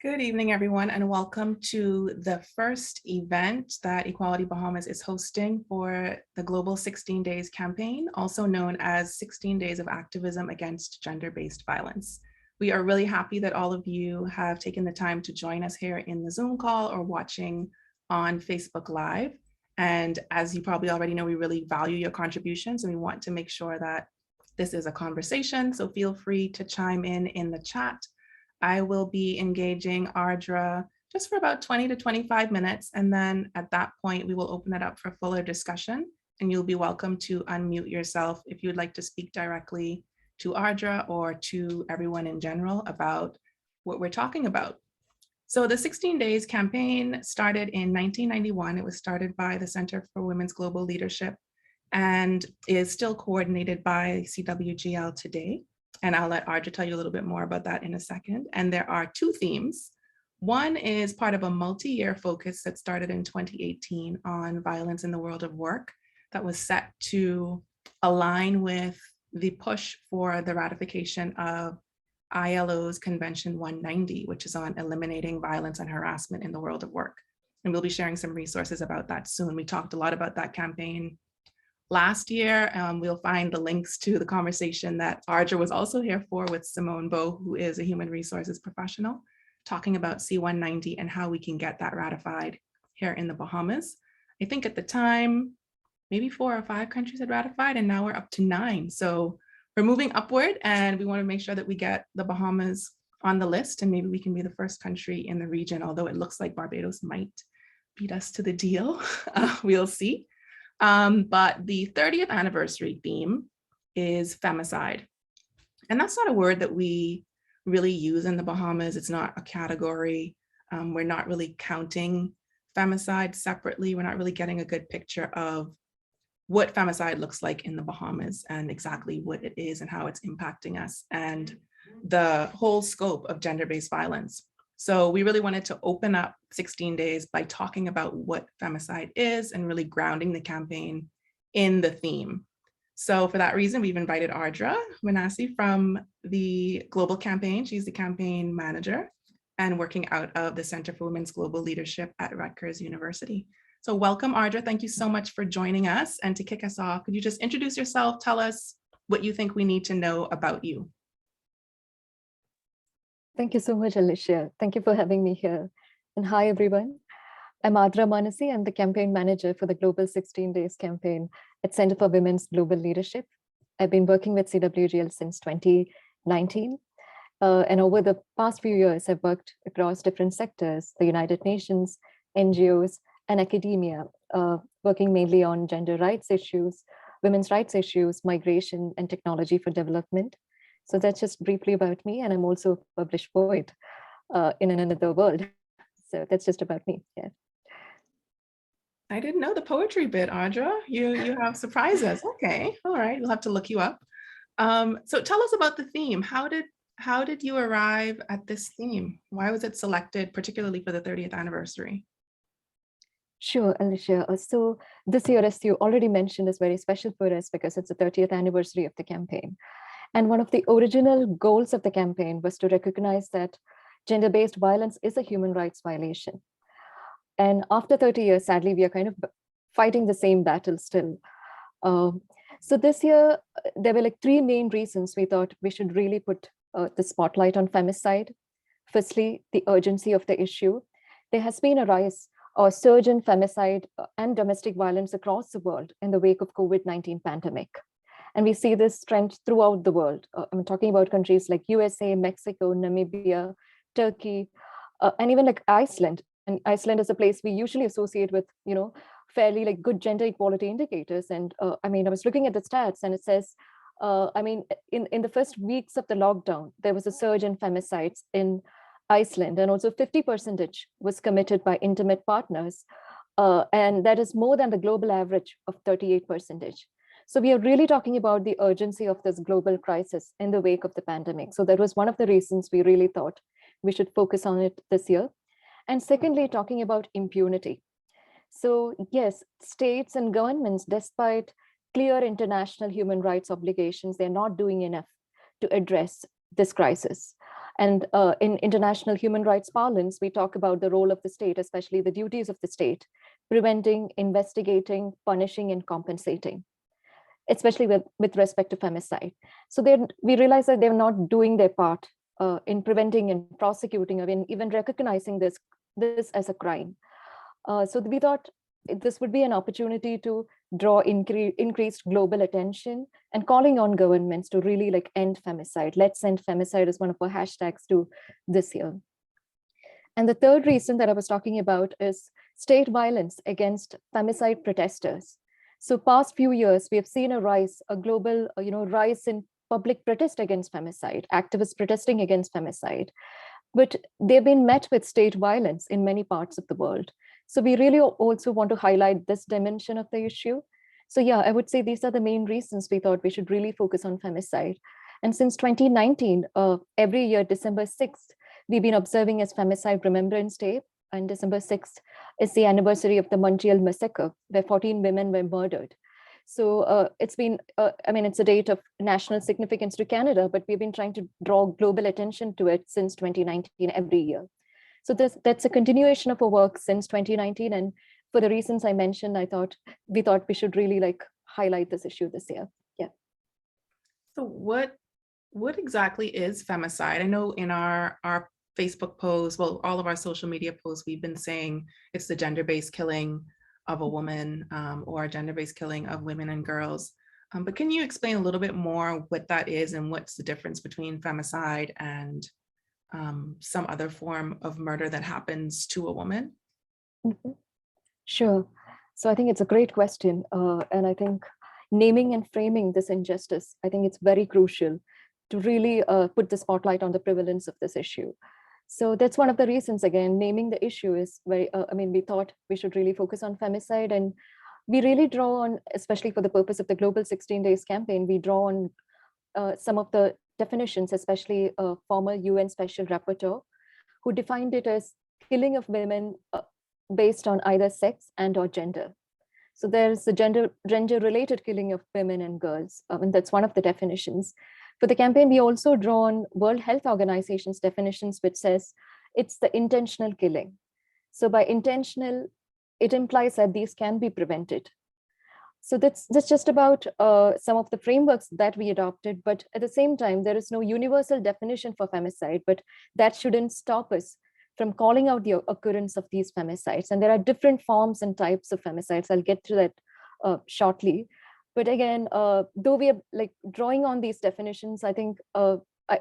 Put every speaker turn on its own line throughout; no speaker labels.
Good evening, everyone, and welcome to the first event that Equality Bahamas is hosting for the Global 16 Days campaign, also known as 16 Days of Activism Against Gender-Based Violence. We are really happy that all of you have taken the time to join us here in the Zoom call or watching on Facebook Live. And as you probably already know, we really value your contributions and we want to make sure that this is a conversation. So feel free to chime in the chat. I will be engaging Ardra just for about 20 to 25 minutes. And then at that point, we will open it up for fuller discussion. And you'll be welcome to unmute yourself if you would like to speak directly to Ardra or to everyone in general about what we're talking about. So the 16 Days campaign started in 1991. It was started by the Center for Women's Global Leadership and is still coordinated by CWGL today. And I'll let Ardra tell you a little bit more about that in a second. And there are two themes. One is part of a multi-year focus that started in 2018 on violence in the world of work that was set to align with the push for the ratification of ILO's Convention 190, which is on eliminating violence and harassment in the world of work. And we'll be sharing some resources about that soon. We talked a lot about that campaign last year. We'll find the links to the conversation that Ardra was also here for with Simone Bowe, who is a human resources professional, talking about C-190 and how we can get that ratified here in the Bahamas. I think at the time, maybe 4 or 5 countries had ratified, and now we're up to 9. So we're moving upward, and we want to make sure that we get the Bahamas on the list, and maybe we can be the first country in the region, although it looks like Barbados might beat us to the deal. We'll see. But the 30th anniversary theme is femicide. And that's not a word that we really use in the Bahamas. It's not a category. We're not really counting femicide separately. We're not really getting a good picture of what femicide looks like in the Bahamas and exactly what it is and how it's impacting us and the whole scope of gender-based violence. So we really wanted to open up 16 Days by talking about what femicide is and really grounding the campaign in the theme. So for that reason, we've invited Ardra Manasi from the global campaign. She's the campaign manager and working out of the Center for Women's Global Leadership at Rutgers University. So welcome, Ardra. Thank you so much for joining us. And to kick us off, could you just introduce yourself, tell us what you think we need to know about you?
Thank you so much, Alicia. Thank you for having me here. And hi, everyone. I'm Ardra Manasi. I'm the campaign manager for the Global 16 Days campaign at Center for Women's Global Leadership. I've been working with CWGL since 2019. And over the past few years, I've worked across different sectors, the United Nations, NGOs, and academia, working mainly on gender rights issues, women's rights issues, migration, and technology for development. So that's just briefly about me. And I'm also a published poet in another world. So that's just about me. Yeah.
I didn't know the poetry bit, Ardra. You have surprised us. Okay, all right, we'll have to look you up. So tell us about the theme. How did you arrive at this theme? Why was it selected, particularly for the 30th anniversary?
Sure, Alicia. So this year, as you already mentioned, is very special for us because it's the 30th anniversary of the campaign. And one of the original goals of the campaign was to recognize that gender-based violence is a human rights violation. And after 30 years, sadly, we are kind of fighting the same battle still. So this year, there were like 3 main reasons we thought we should really put the spotlight on femicide. Firstly, the urgency of the issue. There has been a rise or surge in femicide and domestic violence across the world in the wake of COVID-19 pandemic. And we see this trend throughout the world. I'm talking about countries like USA, Mexico, Namibia, Turkey, and even like Iceland. And Iceland is a place we usually associate with, fairly like good gender equality indicators. And I was looking at the stats and it says, in the first weeks of the lockdown, there was a surge in femicides in Iceland, and also 50% was committed by intimate partners. And that is more than the global average of 38%. So we are really talking about the urgency of this global crisis in the wake of the pandemic. So that was one of the reasons we really thought we should focus on it this year. And secondly, talking about impunity. So yes, states and governments, despite clear international human rights obligations, they're not doing enough to address this crisis. And in international human rights parlance, we talk about the role of the state, especially the duties of the state, preventing, investigating, punishing, and compensating, especially with respect to femicide. So we realize that they're not doing their part in preventing and prosecuting, or in even recognizing this as a crime. So we thought this would be an opportunity to draw increased global attention and calling on governments to really like end femicide. Let's end femicide is one of our hashtags to this year. And the third reason that I was talking about is state violence against femicide protesters. So past few years, we have seen a global rise in public protest against femicide, activists protesting against femicide, but they've been met with state violence in many parts of the world. So we really also want to highlight this dimension of the issue. So yeah, I would say these are the main reasons we thought we should really focus on femicide. And since 2019, every year, December 6th, we've been observing as Femicide Remembrance Day. And December 6th is the anniversary of the Montreal massacre, where 14 women were murdered. So it's been, it's a date of national significance to Canada, but we've been trying to draw global attention to it since 2019 every year. So that's a continuation of our work since 2019. And for the reasons I mentioned, we thought we should really like highlight this issue this year. Yeah.
So what exactly is femicide? I know in our Facebook posts, well, all of our social media posts, we've been saying it's the gender-based killing of a woman or gender-based killing of women and girls. But can you explain a little bit more what that is and what's the difference between femicide and some other form of murder that happens to a woman?
Mm-hmm. Sure. So I think it's a great question. And I think naming and framing this injustice, I think it's very crucial to really put the spotlight on the prevalence of this issue. So that's one of the reasons, again, naming the issue is very, we thought we should really focus on femicide, and we really draw on, especially for the purpose of the Global 16 Days campaign, we draw on some of the definitions, especially a former UN Special Rapporteur, who defined it as killing of women based on either sex and or gender. So there's the gender-related killing of women and girls, and that's one of the definitions. For the campaign, we also draw on World Health Organization's definitions, which says it's the intentional killing. So by intentional, it implies that these can be prevented. So that's just about some of the frameworks that we adopted, but at the same time, there is no universal definition for femicide, but that shouldn't stop us from calling out the occurrence of these femicides. And there are different forms and types of femicides. I'll get to that shortly. But again, though we are like drawing on these definitions, I think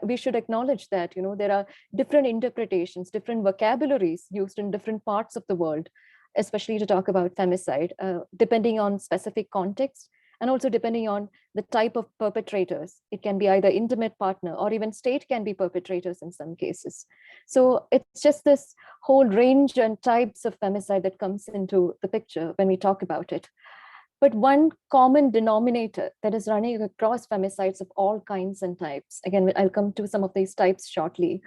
we should acknowledge that, there are different interpretations, different vocabularies used in different parts of the world, especially to talk about femicide, depending on specific context and also depending on the type of perpetrators. It can be either intimate partner or even state can be perpetrators in some cases. So it's just this whole range and types of femicide that comes into the picture when we talk about it. But one common denominator that is running across femicides of all kinds and types, again, I'll come to some of these types shortly,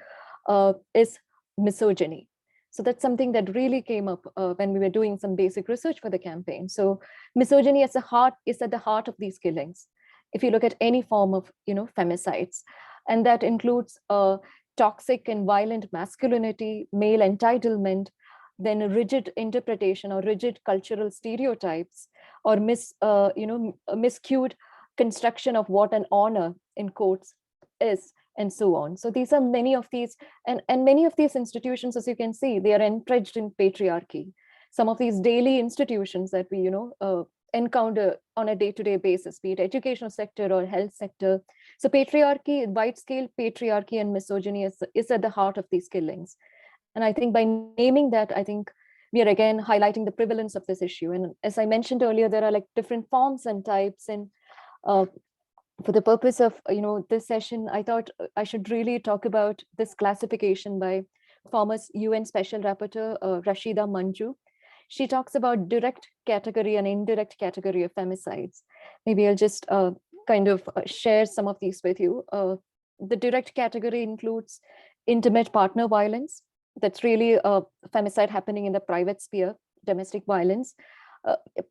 is misogyny. So that's something that really came up when we were doing some basic research for the campaign. So misogyny is at the heart of these killings. If you look at any form of, femicides, and that includes toxic and violent masculinity, male entitlement, then a rigid interpretation or rigid cultural stereotypes, or miscued construction of what an honor in quotes is, and so on. So these are many of these, and many of these institutions, as you can see, they are entrenched in patriarchy. Some of these daily institutions that we, encounter on a day-to-day basis, be it educational sector or health sector. So patriarchy, wide-scale patriarchy and misogyny is at the heart of these killings. And I think by naming that, I think we are again highlighting the prevalence of this issue. And as I mentioned earlier, there are like different forms and types. And for the purpose of this session, I thought I should really talk about this classification by former UN Special Rapporteur Rashida Manjoo. She talks about direct category and indirect category of femicides. Maybe I'll just share some of these with you. The direct category includes intimate partner violence. That's really a femicide happening in the private sphere, domestic violence.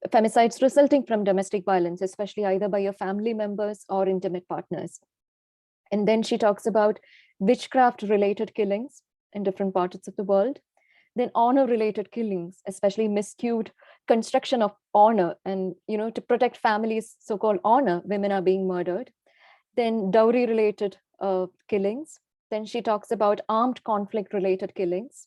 Femicides resulting from domestic violence, especially either by your family members or intimate partners. And then she talks about witchcraft-related killings in different parts of the world, then honor-related killings, especially miscued construction of honor, and to protect families' so-called honor, women are being murdered. Then dowry-related killings. Then she talks about armed conflict-related killings,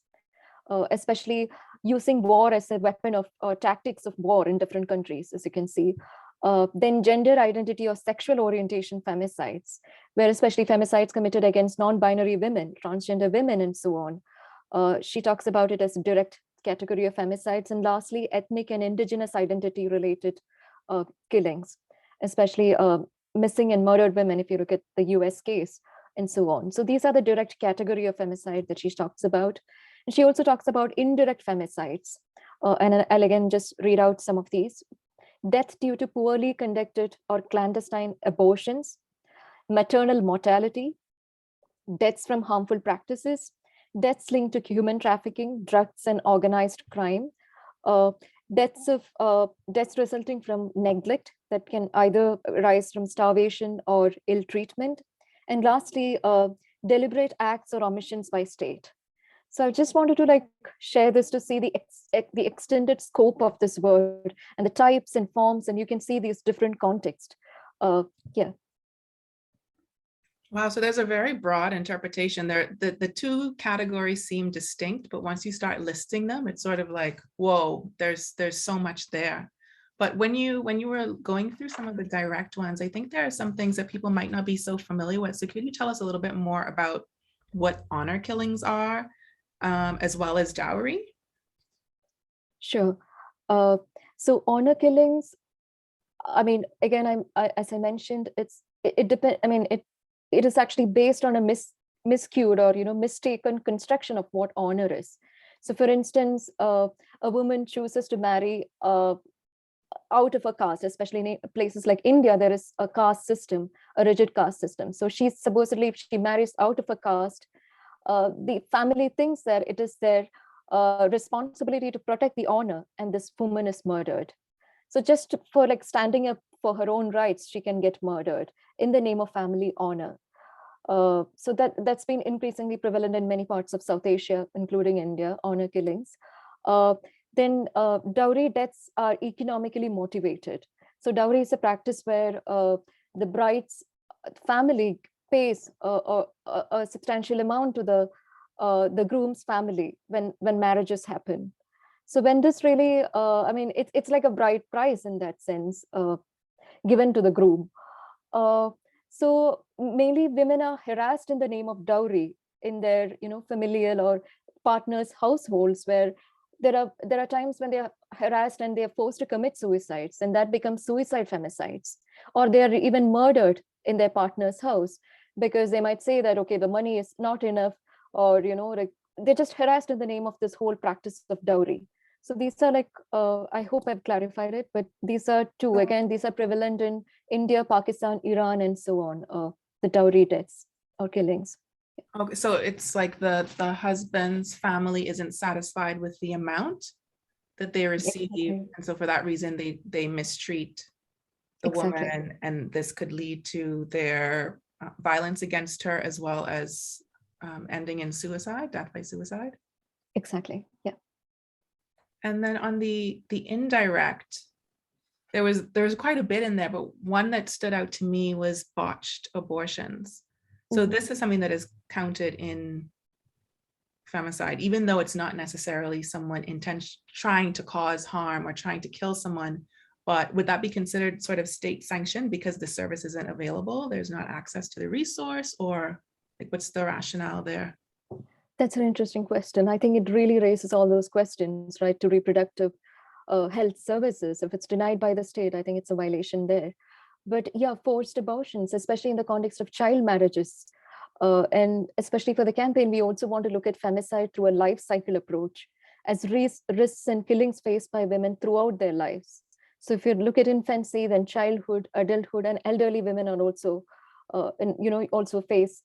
especially using war as a weapon of tactics of war in different countries, as you can see. Then gender identity or sexual orientation femicides, where especially femicides committed against non-binary women, transgender women, and so on. She talks about it as a direct category of femicides. And lastly, ethnic and indigenous identity related killings, especially missing and murdered women, if you look at the US case, and so on. So these are the direct category of femicide that she talks about. And she also talks about indirect femicides. And I'll again just read out some of these. Death due to poorly conducted or clandestine abortions, maternal mortality, deaths from harmful practices, deaths linked to human trafficking, drugs, and organized crime, deaths resulting from neglect that can either arise from starvation or ill treatment, and lastly, deliberate acts or omissions by state. So I just wanted to share this to see the extended scope of this word and the types and forms, and you can see these different contexts. Yeah.
Wow, so there's a very broad interpretation there. The two categories seem distinct, but once you start listing them, it's sort of like, whoa, there's so much there. But when you were going through some of the direct ones, I think there are some things that people might not be so familiar with. So could you tell us a little bit more about what honor killings are, as well as dowry?
Sure. So honor killings, I mean, again, as I mentioned, it depends. I mean, it is actually based on a miscued or mistaken construction of what honor is. So, for instance, a woman chooses to marry out of a caste, especially in places like India, there is a caste system, a rigid caste system. So she's supposedly, if she marries out of a caste, the family thinks that it is their responsibility to protect the honor, and this woman is murdered. So just for standing up for her own rights, she can get murdered in the name of family honor. So that's been increasingly prevalent in many parts of South Asia, including India, honor killings. Then dowry deaths are economically motivated. So dowry is a practice where the bride's family pays a substantial amount to the groom's family when marriages happen. So when this really, I mean, it's like a bride price in that sense, given to the groom. So mainly women are harassed in the name of dowry in their, familial or partners' households, where there are times when they are harassed and they are forced to commit suicides, and that becomes suicide femicides, or they are even murdered in their partner's house because they might say that, okay, the money is not enough, or they're just harassed in the name of this whole practice of dowry. So these are I hope I've clarified it, but these are two. Again, these are prevalent in India, Pakistan, Iran, and so on, the dowry deaths or killings.
Okay, so it's like the husband's family isn't satisfied with the amount that they receive, exactly. And so for that reason, they mistreat the exactly. woman, and this could lead to their violence against her, as well as ending in suicide, death by suicide.
Exactly, yeah. And
then on the indirect, there was quite a bit in there, but one that stood out to me was botched abortions. So this is something that is counted in femicide, even though it's not necessarily someone trying to cause harm or trying to kill someone. But would that be considered sort of state sanctioned because the service isn't available? There's not access to the resource, or what's the rationale there?
That's an interesting question. I think it really raises all those questions, right, to reproductive health services. If it's denied by the state, I think it's a violation there. But yeah, forced abortions, especially in the context of child marriages. And especially for the campaign, we also want to look at femicide through a life cycle approach as risks and killings faced by women throughout their lives. So if you look at infancy, then childhood, adulthood, and elderly women are also, also face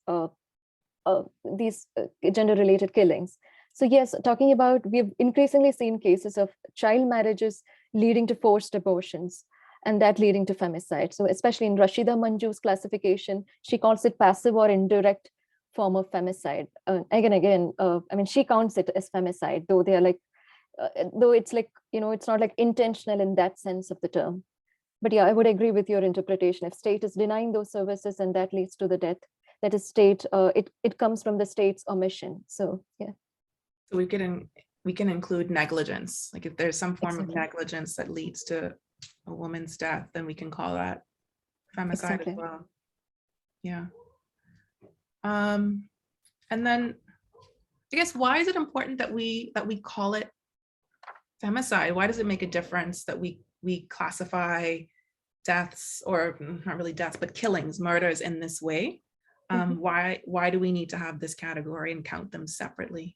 these gender-related killings. So yes, talking about, we've increasingly seen cases of child marriages leading to forced abortions, and that leading to femicide. So especially in Rashida Manju's classification, she calls it passive or indirect form of femicide. Again, I mean, she counts it as femicide, though they are like, though it's like, it's not like intentional in that sense of the term. But yeah, I would agree with your interpretation. If state is denying those services and that leads to the death, that is state, it comes from the state's omission. So yeah.
So we can include negligence. Like if there's some form of
Exactly.
negligence that leads to a woman's death, then we can call that femicide as
Exactly.
well. Yeah. And then I guess, why is it important that we call it femicide? Why does it make a difference that we classify deaths, or not really deaths, but killings, murders in this way? Why do we need to have this category and count them separately?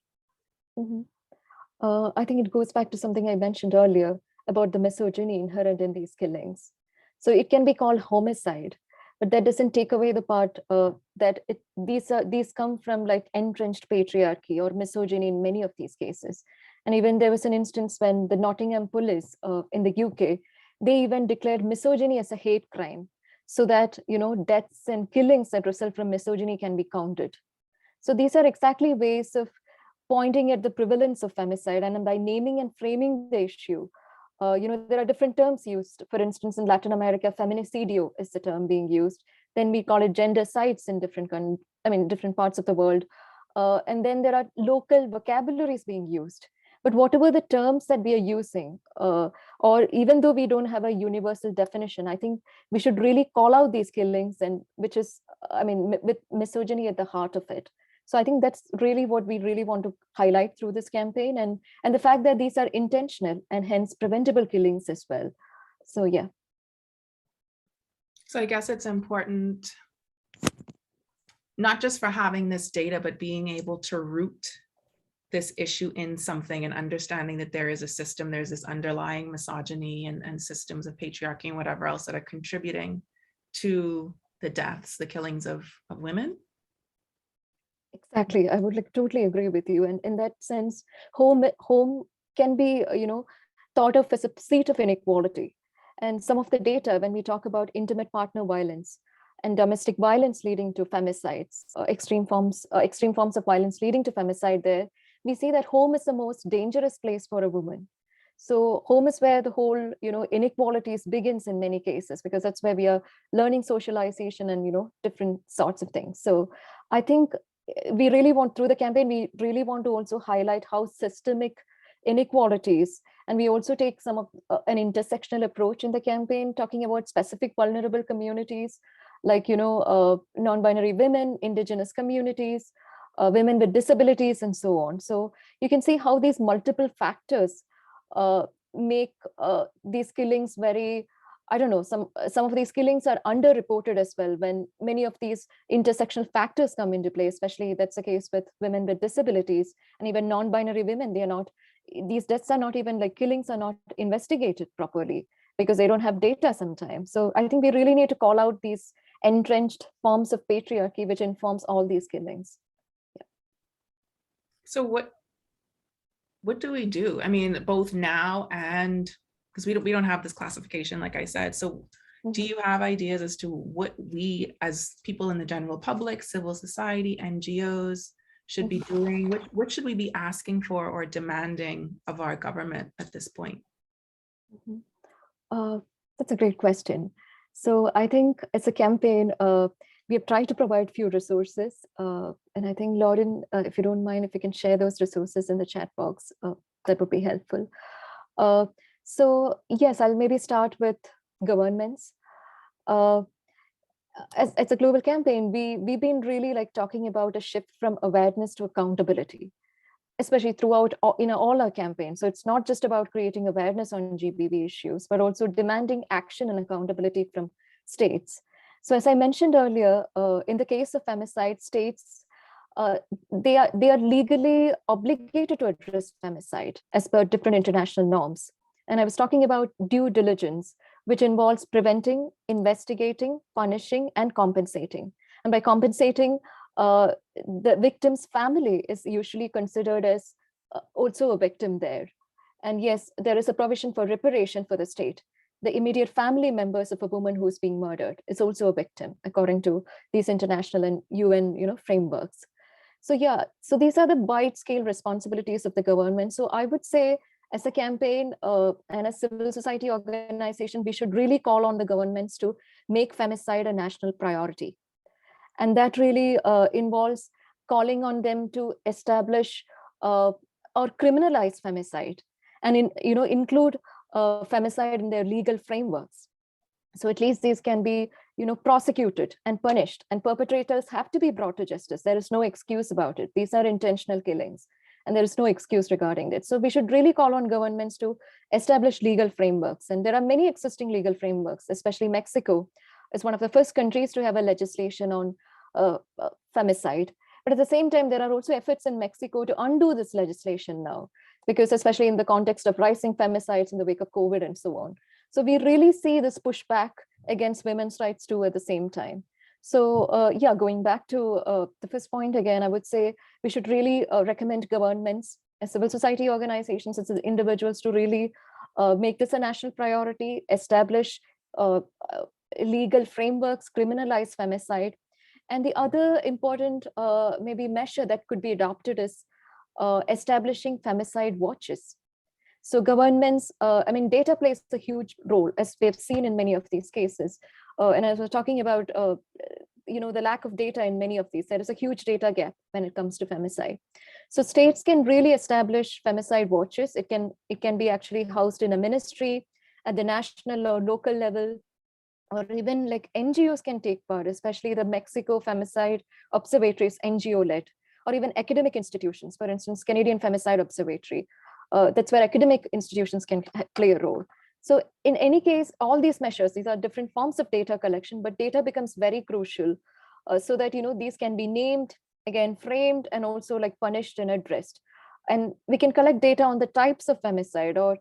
I think it goes back to something I mentioned earlier about the misogyny inherent in these killings. So it can be called homicide, but that doesn't take away the part that these come from like entrenched patriarchy or misogyny in many of these cases. And even there was an instance when the Nottingham police in the UK, they even declared misogyny as a hate crime, so that deaths and killings that result from misogyny can be counted. So these are exactly ways of pointing at the prevalence of femicide, and by naming and framing the issue, there are different terms used. For instance, in Latin America, feminicidio is the term being used. Then we call it gendercides in different parts of the world. And then there are local vocabularies being used. But whatever the terms that we are using, or even though we don't have a universal definition, I think we should really call out these killings, and which is, with misogyny at the heart of it. So I think that's really what we really want to highlight through this campaign, and the fact that these are intentional and hence preventable killings as well. So yeah.
So I guess it's important, not just for having this data, but being able to root this issue in something and understanding that there is a system, there's this underlying misogyny and systems of patriarchy and whatever else that are contributing to the deaths, the killings of women.
Exactly. I would totally agree with you. And in that sense, home can be, thought of as a seat of inequality. And some of the data, when we talk about intimate partner violence and domestic violence leading to femicides, extreme forms of violence leading to femicide, there we see that home is the most dangerous place for a woman. So home is where the whole, inequalities begins in many cases, because that's where we are learning socialization and, different sorts of things. So I think we really want, through the campaign, we really want to also highlight how systemic inequalities, and we also take some of an intersectional approach in the campaign, talking about specific vulnerable communities, like, non-binary women, indigenous communities, women with disabilities, and so on. So you can see how these multiple factors make these killings very, I don't know, some of these killings are underreported as well, when many of these intersectional factors come into play, especially that's the case with women with disabilities and even non-binary women. These deaths are not even, like, killings are not investigated properly because they don't have data sometimes. So I think we really need to call out these entrenched forms of patriarchy, which informs all these killings. Yeah.
So what do we do? I mean, both now and, because we don't have this classification, like I said. So do you have ideas as to what we as people in the general public, civil society, NGOs should be doing? What should we be asking for or demanding of our government at this point?
That's a great question. So I think as a campaign, we have tried to provide few resources. And I think, Lauren, if you don't mind, if you can share those resources in the chat box, that would be helpful. So yes, I'll maybe start with governments. As a global campaign, we've been really talking about a shift from awareness to accountability, especially throughout all our campaigns. So it's not just about creating awareness on GBV issues, but also demanding action and accountability from states. So as I mentioned earlier, in the case of femicide, states, they are legally obligated to address femicide as per different international norms. And I was talking about due diligence, which involves preventing, investigating, punishing, and compensating. And by compensating, the victim's family is usually considered as also a victim there. And yes, there is a provision for reparation for the state. the immediate family members of a woman who's being murdered is also a victim, according to these international and UN, frameworks. So yeah, so these are the wide scale responsibilities of the government. So I would say, as a campaign and a civil society organization, we should really call on the governments to make femicide a national priority. And that really involves calling on them to establish or criminalize femicide, and include femicide in their legal frameworks. So at least these can be prosecuted and punished, and perpetrators have to be brought to justice. There is no excuse about it. These are intentional killings, and there is no excuse regarding it. So we should really call on governments to establish legal frameworks. And there are many existing legal frameworks, especially Mexico is one of the first countries to have a legislation on femicide. But at the same time, there are also efforts in Mexico to undo this legislation now, because especially in the context of rising femicides in the wake of COVID and so on. So we really see this pushback against women's rights too at the same time. So yeah, going back to the first point again, I would say we should really recommend governments, as civil society organizations, as individuals, to really make this a national priority, establish legal frameworks, criminalize femicide. And the other important maybe measure that could be adopted is establishing femicide watches. So governments, data plays a huge role, as we have seen in many of these cases. And as we're talking about, the lack of data in many of these, there is a huge data gap when it comes to femicide. So states can really establish femicide watches. It can be actually housed in a ministry at the national or local level, or even like NGOs can take part, especially the Mexico Femicide Observatory is NGO-led, or even academic institutions, for instance, Canadian Femicide Observatory. That's where academic institutions can play a role. So in any case, all these measures, these are different forms of data collection, but data becomes very crucial so that, these can be named, again, framed, and also like punished and addressed. And we can collect data on the types of femicide or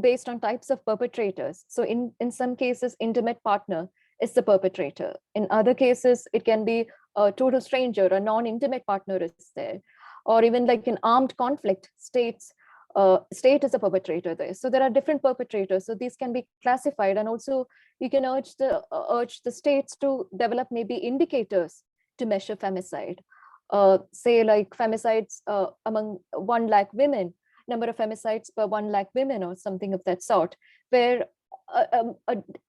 based on types of perpetrators. So in some cases, intimate partner is the perpetrator. In other cases, it can be a total stranger, a non-intimate partner is there, or even like in armed conflict, state is a perpetrator there. So there are different perpetrators. So these can be classified, and also you can urge the states to develop maybe indicators to measure femicide. Say like femicides among 1 lakh women, number of femicides per 1 lakh women, or something of that sort, where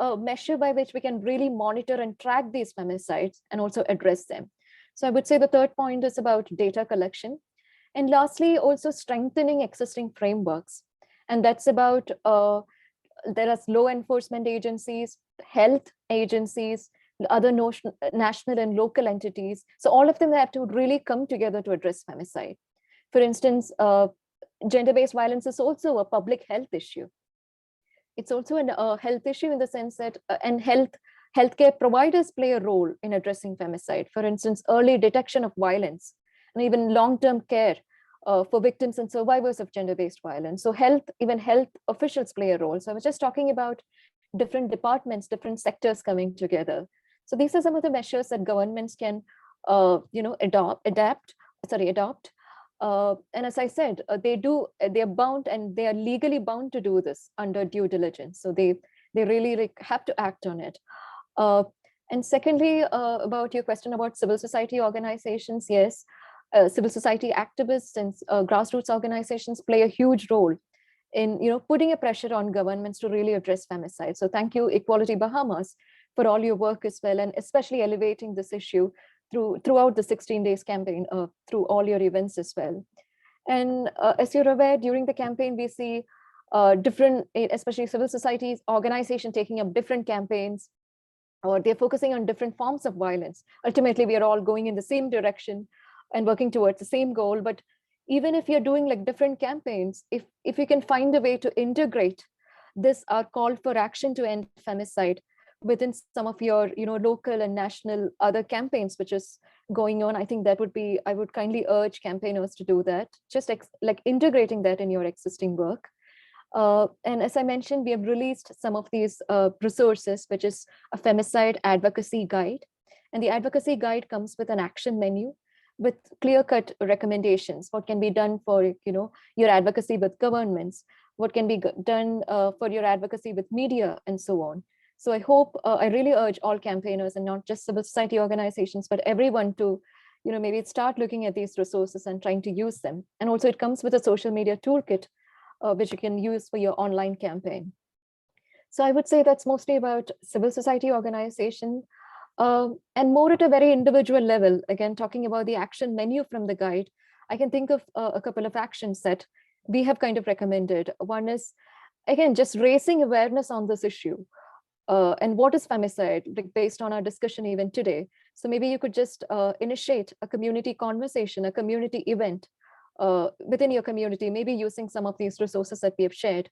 a measure by which we can really monitor and track these femicides and also address them. So I would say the third point is about data collection. And lastly, also strengthening existing frameworks. And that's about, there are law enforcement agencies, health agencies, other national and local entities. So all of them have to really come together to address femicide. For instance, gender-based violence is also a public health issue. It's also a health issue in the sense that, and healthcare providers play a role in addressing femicide. For instance, early detection of violence, and even long-term care for victims and survivors of gender-based violence. So even health officials play a role. So I was just talking about different departments, different sectors coming together. So these are some of the measures that governments can, adopt. And as I said, they're bound, and they are legally bound to do this under due diligence. So they really have to act on it. And secondly, about your question about civil society organizations, yes, civil society activists and grassroots organizations play a huge role in putting a pressure on governments to really address femicide. So thank you, Equality Bahamas, for all your work as well, and especially elevating this issue throughout the 16 days campaign, through all your events as well. And as you're aware, during the campaign, we see different, especially civil society organizations taking up different campaigns, or they're focusing on different forms of violence. Ultimately, we are all going in the same direction and working towards the same goal. But even if you're doing like different campaigns, if you can find a way to integrate this, our call for action to end femicide within some of your local and national other campaigns which is going on, I think I would kindly urge campaigners to do that, just like integrating that in your existing work. And as I mentioned, we have released some of these resources, which is a femicide advocacy guide. And the advocacy guide comes with an action menu with clear-cut recommendations, what can be done for your advocacy with governments. what can be done for your advocacy with media and so on. So I hope, I really urge all campaigners and not just civil society organizations, but everyone to, maybe start looking at these resources and trying to use them. And also it comes with a social media toolkit, which you can use for your online campaign. So I would say that's mostly about civil society organization, and more at a very individual level. Again, talking about the action menu from the guide, I can think of a couple of actions that we have kind of recommended. One is, again, just raising awareness on this issue. And what is femicide, like based on our discussion even today. So maybe you could just initiate a community conversation, a community event within your community, maybe using some of these resources that we have shared,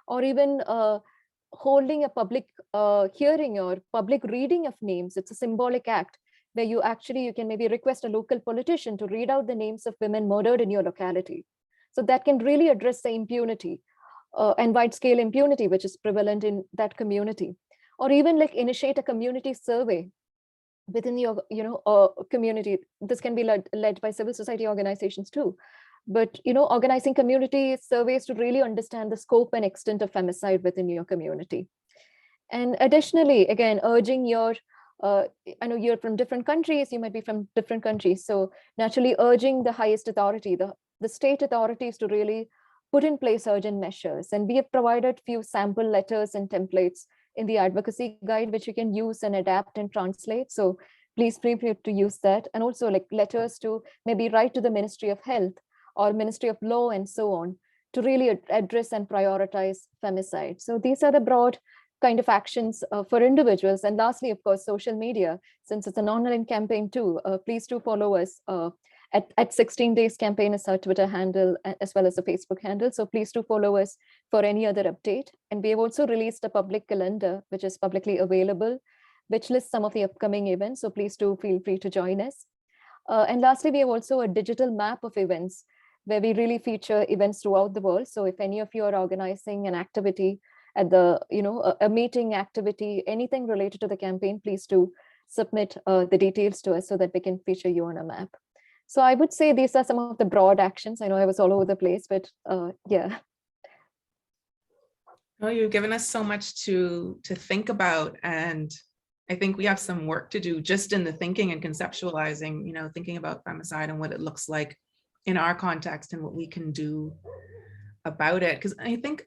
or even holding a public hearing or public reading of names. It's a symbolic act where you can maybe request a local politician to read out the names of women murdered in your locality. So that can really address the impunity and wide scale impunity, which is prevalent in that community. Or even like initiate a community survey within your community. This can be led by civil society organizations too. But organizing community surveys to really understand the scope and extent of femicide within your community. And additionally, again, urging your I know you're from different countries, you might be from different countries, so naturally urging the highest authority, the state authorities, to really put in place urgent measures. And we have provided few sample letters and templates in the advocacy guide, which you can use and adapt and translate. So please feel free to use that. And also like letters to maybe write to the Ministry of Health or Ministry of Law and so on, to really address and prioritize femicide. So these are the broad kind of actions for individuals. And lastly, of course, social media, since it's an online campaign too, please do follow us at 16 Days Campaign is our Twitter handle, as well as the Facebook handle. So please do follow us for any other update. And we have also released a public calendar, which is publicly available, which lists some of the upcoming events. So please do feel free to join us. And lastly, we have also a digital map of events where we really feature events throughout the world. So if any of you are organizing an activity at the, a meeting activity, anything related to the campaign, please do submit the details to us so that we can feature you on a map. So I would say these are some of the broad actions. I know I was all over the place, but yeah.
Well, you've given us so much to think about, and I think we have some work to do just in the thinking and conceptualizing, thinking about femicide and what it looks like in our context and what we can do about it. Because I think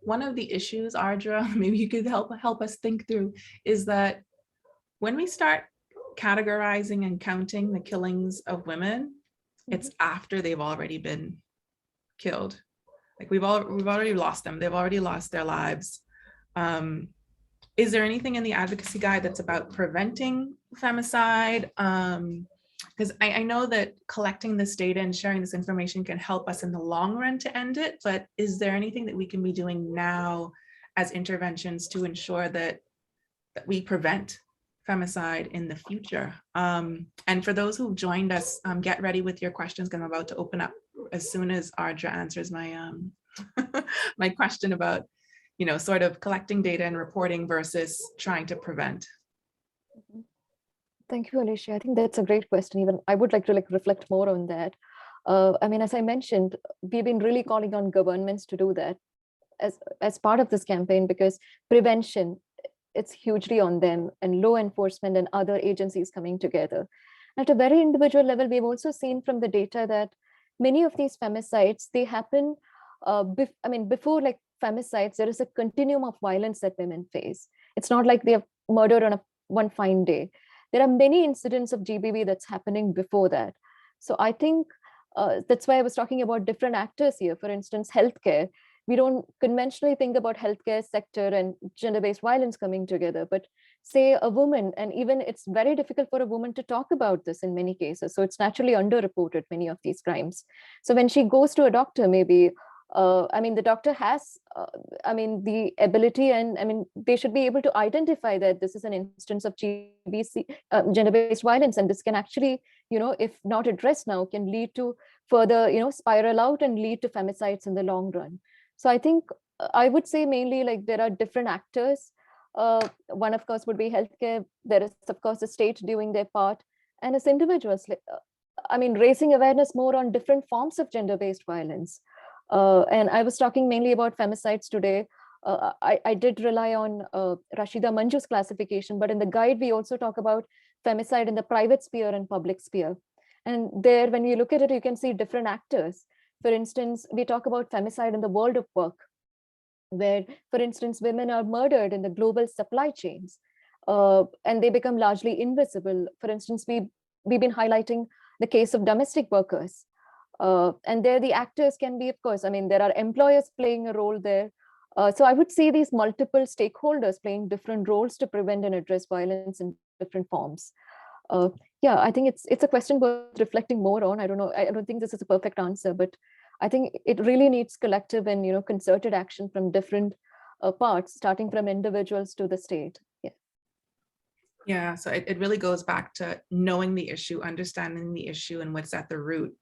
one of the issues, Ardra, maybe you could help us think through, is that when we start categorizing and counting the killings of women, it's after they've already been killed. Like we've already lost them. They've already lost their lives. Is there anything in the advocacy guide that's about preventing femicide? Because I know that collecting this data and sharing this information can help us in the long run to end it, but is there anything that we can be doing now as interventions to ensure that we prevent femicide in the future? And for those who've joined us, get ready with your questions, because I'm about to open up as soon as Ardra answers my my question about, sort of collecting data and reporting versus trying to prevent.
Thank you, Alicia. I think that's a great question. Even I would like to reflect more on that. As I mentioned, we've been really calling on governments to do that as part of this campaign, because prevention, it's hugely on them, and law enforcement and other agencies coming together. At a very individual level, we've also seen from the data that many of these femicides, they happen before femicides, there is a continuum of violence that women face. It's not like they are murdered on one fine day. There are many incidents of GBV that's happening before that. So I think that's why I was talking about different actors here. For instance, healthcare. We don't conventionally think about healthcare sector and gender-based violence coming together, but say a woman, and even it's very difficult for a woman to talk about this in many cases. So it's naturally underreported, many of these crimes. So when she goes to a doctor, maybe, the doctor has, the ability, and they should be able to identify that this is an instance of GBC, gender-based violence, and this can actually, if not addressed now, can lead to further, spiral out and lead to femicides in the long run. So I think I would say mainly there are different actors. One, of course, would be healthcare. There is, of course, the state doing their part. And as individuals, raising awareness more on different forms of gender-based violence. And I was talking mainly about femicides today. I did rely on Rashida Manju's classification, but in the guide, we also talk about femicide in the private sphere and public sphere. And there, when you look at it, you can see different actors. For instance, we talk about femicide in the world of work, where, for instance, women are murdered in the global supply chains, and they become largely invisible. For instance, we've been highlighting the case of domestic workers. And there the actors can be, of course, I mean, there are employers playing a role there. So I would see these multiple stakeholders playing different roles to prevent and address violence in different forms. Yeah, I think it's a question worth reflecting more on. I don't know, I don't think this is a perfect answer, but I think it really needs collective and concerted action from different parts, starting from individuals to the state. Yeah.
Yeah, so it really goes back to knowing the issue, understanding the issue and what's at the root,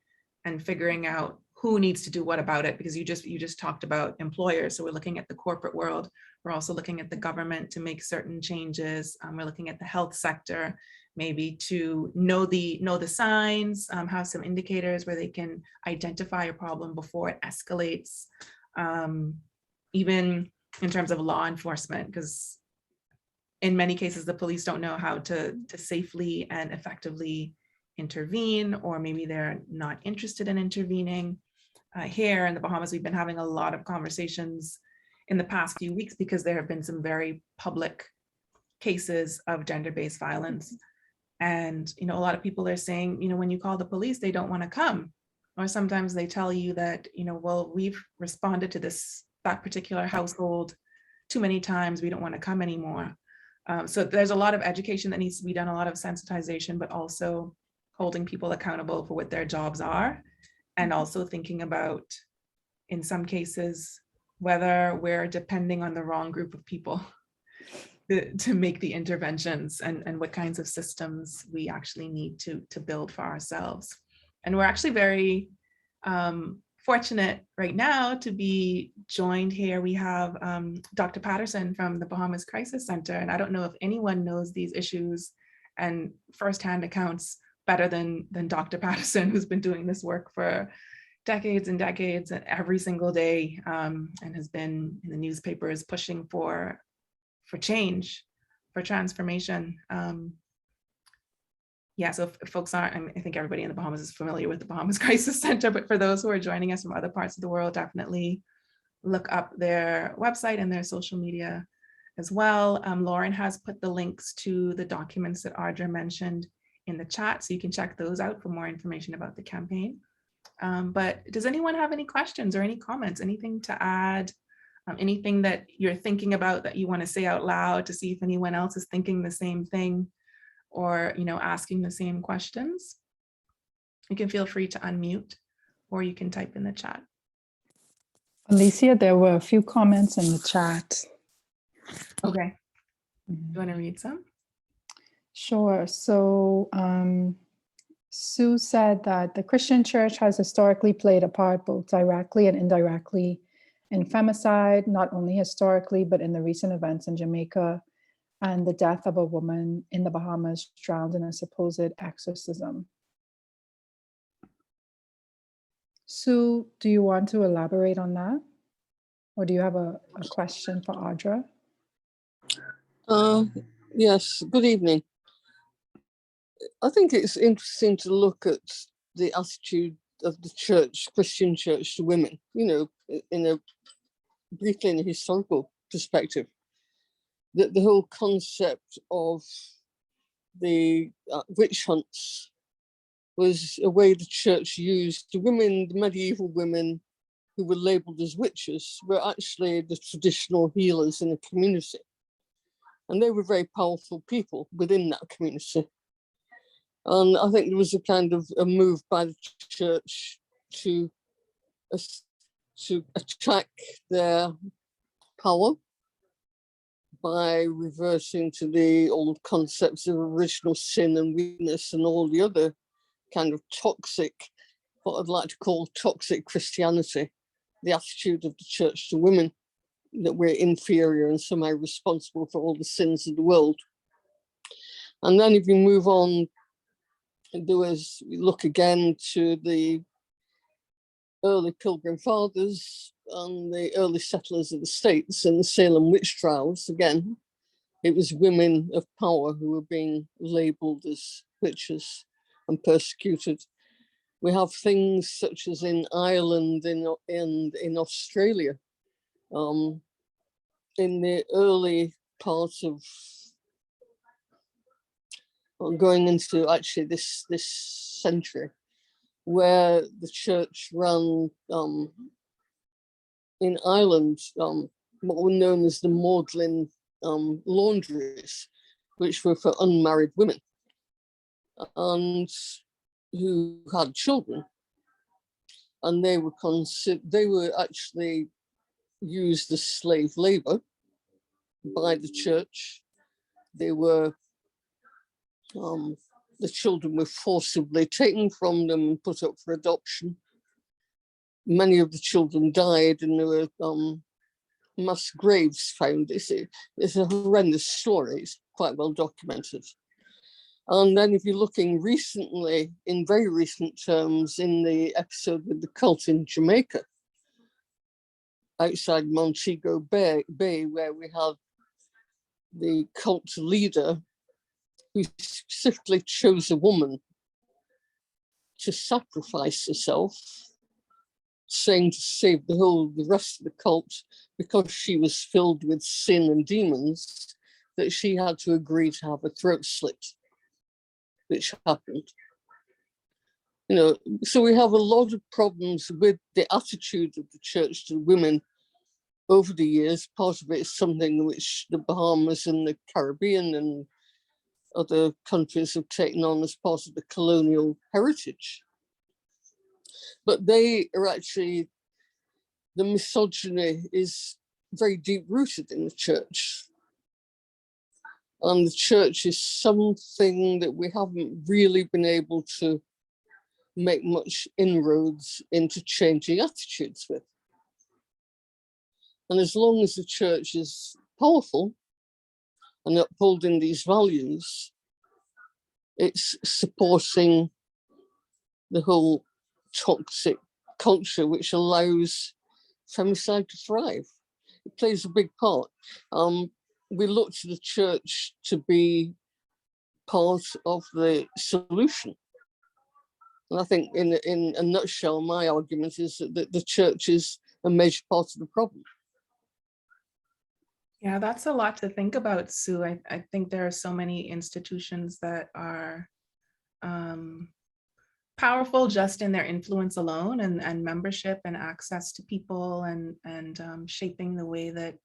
and figuring out who needs to do what about it, because you just talked about employers. So we're looking at the corporate world. We're also looking at the government to make certain changes. We're looking at the health sector, maybe to know the signs, have some indicators where they can identify a problem before it escalates. Even in terms of law enforcement, because in many cases, the police don't know how to safely and effectively intervene, or maybe they're not interested in intervening. Here in the Bahamas, we've been having a lot of conversations in the past few weeks because there have been some very public cases of gender-based violence. And, a lot of people are saying, when you call the police, they don't want to come. Or sometimes they tell you that, well, we've responded to that particular household too many times, we don't want to come anymore. So there's a lot of education that needs to be done, a lot of sensitization, but also holding people accountable for what their jobs are. And also thinking about, in some cases, whether we're depending on the wrong group of people to make the interventions, and what kinds of systems we actually need to build for ourselves. And we're actually very fortunate right now to be joined here. We have Dr. Patterson from the Bahamas Crisis Center. And I don't know if anyone knows these issues and firsthand accounts better than Dr. Patterson, who's been doing this work for decades and decades and every single day, and has been in the newspapers pushing for change, for transformation. Yeah, so if folks aren't, I think everybody in the Bahamas is familiar with the Bahamas Crisis Center, but for those who are joining us from other parts of the world, definitely look up their website and their social media as well. Lauren has put the links to the documents that Ardra mentioned in the chat, so you can check those out for more information about the campaign. But does anyone have any questions or any comments, anything to add, anything that you're thinking about that you want to say out loud to see if anyone else is thinking the same thing, or asking the same questions? You can feel free to unmute, or you can type in the chat.
Alicia, there were a few comments in the chat.
Okay. You want to read some?
Sure. So Sue said that the Christian church has historically played a part both directly and indirectly in femicide, not only historically, but in the recent events in Jamaica and the death of a woman in the Bahamas drowned in a supposed exorcism. Sue, do you want to elaborate on that? Or do you have a question for Ardra?
Yes, good evening. I think it's interesting to look at the attitude of the church, Christian church, to women, briefly in a historical perspective. The whole concept of the witch hunts was a way the church used the women, the medieval women who were labeled as witches, were actually the traditional healers in the community. And they were very powerful people within that community. And I think there was a kind of a move by the church to attack their power by reverting to the old concepts of original sin and weakness and all the other kind of toxic, what I'd like to call toxic Christianity, the attitude of the church to women, that we're inferior and somehow responsible for all the sins of the world. And then if you move on, we look again to the early Pilgrim Fathers and the early settlers of the States in the Salem witch trials, again, it was women of power who were being labeled as witches and persecuted. We have things such as in Ireland and in Australia, in the early part of going into actually this century, where the church ran in Ireland what were known as the Magdalen laundries, which were for unmarried women and who had children, and they were actually used as slave labor by the church. They were the children were forcibly taken from them and put up for adoption. Many of the children died, and there were mass graves found. It's a horrendous story. It's quite well documented. And then if you're looking recently, in very recent terms, in the episode with the cult in Jamaica, outside Montego Bay, where we have the cult leader who specifically chose a woman to sacrifice herself, saying to save the rest of the cult, because she was filled with sin and demons, that she had to agree to have her throat slit, which happened. You know, so we have a lot of problems with the attitude of the church to women over the years. Part of it is something which the Bahamas and the Caribbean and other countries have taken on as part of the colonial heritage. But they are actually, the misogyny is very deep rooted in the church. And the church is something that we haven't really been able to make much inroads into changing attitudes with. And as long as the church is powerful and upholding these values, it's supporting the whole toxic culture which allows femicide to thrive. It plays a big part. We look to the church to be part of the solution. And I think in a nutshell, my argument is that the church is a major part of the problem.
Yeah, that's a lot to think about, Sue. I think there are so many institutions that are powerful just in their influence alone, and membership and access to people, and shaping the way that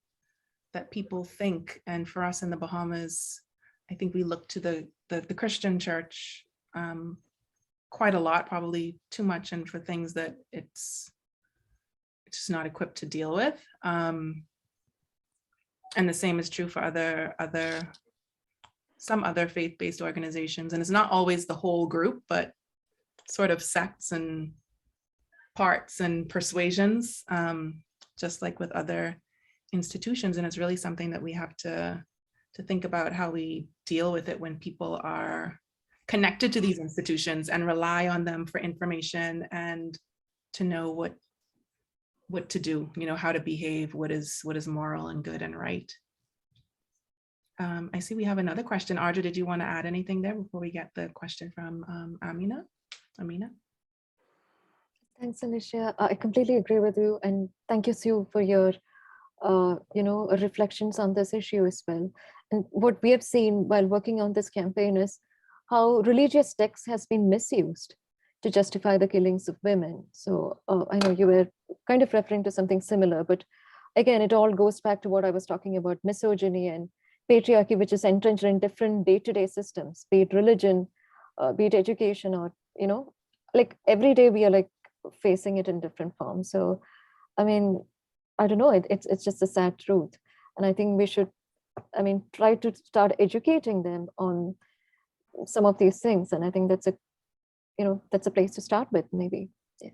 people think. And for us in the Bahamas, I think we look to the Christian church quite a lot, probably too much, and for things that it's just not equipped to deal with. And the same is true for some other faith-based organizations. And it's not always the whole group, but sort of sects and parts and persuasions, just like with other institutions. And it's really something that we have to think about, how we deal with it when people are connected to these institutions and rely on them for information and to know what to do, you know, how to behave, what is moral and good and right. I see we have another question. Ardra, did you want to add anything there before we get the question from Amina?
Thanks, Alicia. I completely agree with you, and thank you, Sue, for your reflections on this issue as well. And what we have seen while working on this campaign is how religious text has been misused to justify the killings of women. So I know you were kind of referring to something similar, but again, it all goes back to what I was talking about, misogyny and patriarchy, which is entrenched in different day-to-day systems, be it religion, be it education, or, like every day we are like facing it in different forms. So, I mean, I don't know, it's just a sad truth. And I think we should, try to start educating them on some of these things. And I think that's a place to start with, maybe. Yeah.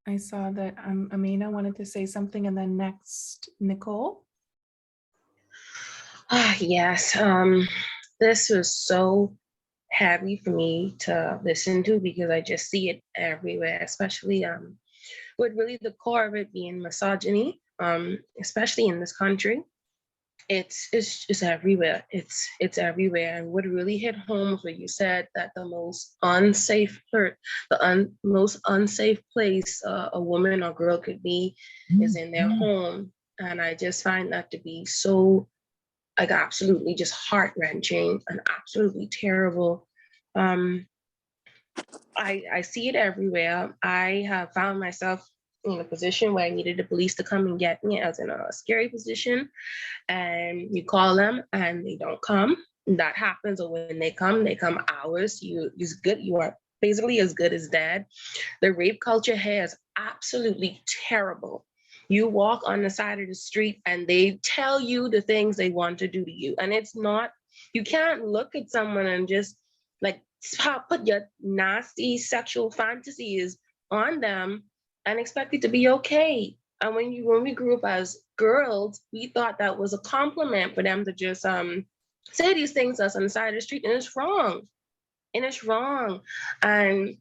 I saw that Amina wanted to say something, and then next, Nicole.
Yes, this was so heavy for me to listen to because I just see it everywhere, especially with really the core of it being misogyny, especially in this country. It's just everywhere. It's everywhere. And what really hit home was what you said, that the most most unsafe place a woman or girl could be is in their home. And I just find that to be so, like, absolutely just heart-wrenching and absolutely terrible. I see it everywhere. I have found myself in a position where I needed the police to come and get me. I was in a scary position, and you call them and they don't come. That happens, or when they come hours. You are basically as good as dead. The rape culture here is absolutely terrible. You walk on the side of the street and they tell you the things they want to do to you. And it's not, you can't look at someone and just like put your nasty sexual fantasies on them and expect it to be okay. And when we grew up as girls, we thought that was a compliment for them to just say these things to us on the side of the street, and it's wrong. And it's wrong. And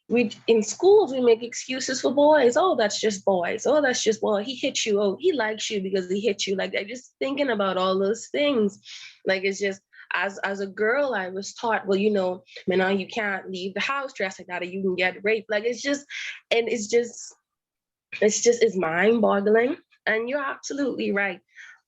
we in schools we make excuses for boys. Oh, that's just boys. Oh, that's just boy. He hit you. Oh, he likes you because he hit you. Like, I just thinking about all those things. Like, it's just as a girl, I was taught, well, man, you can't leave the house dressed like that or you can get raped. Like, it's mind-boggling. And you're absolutely right.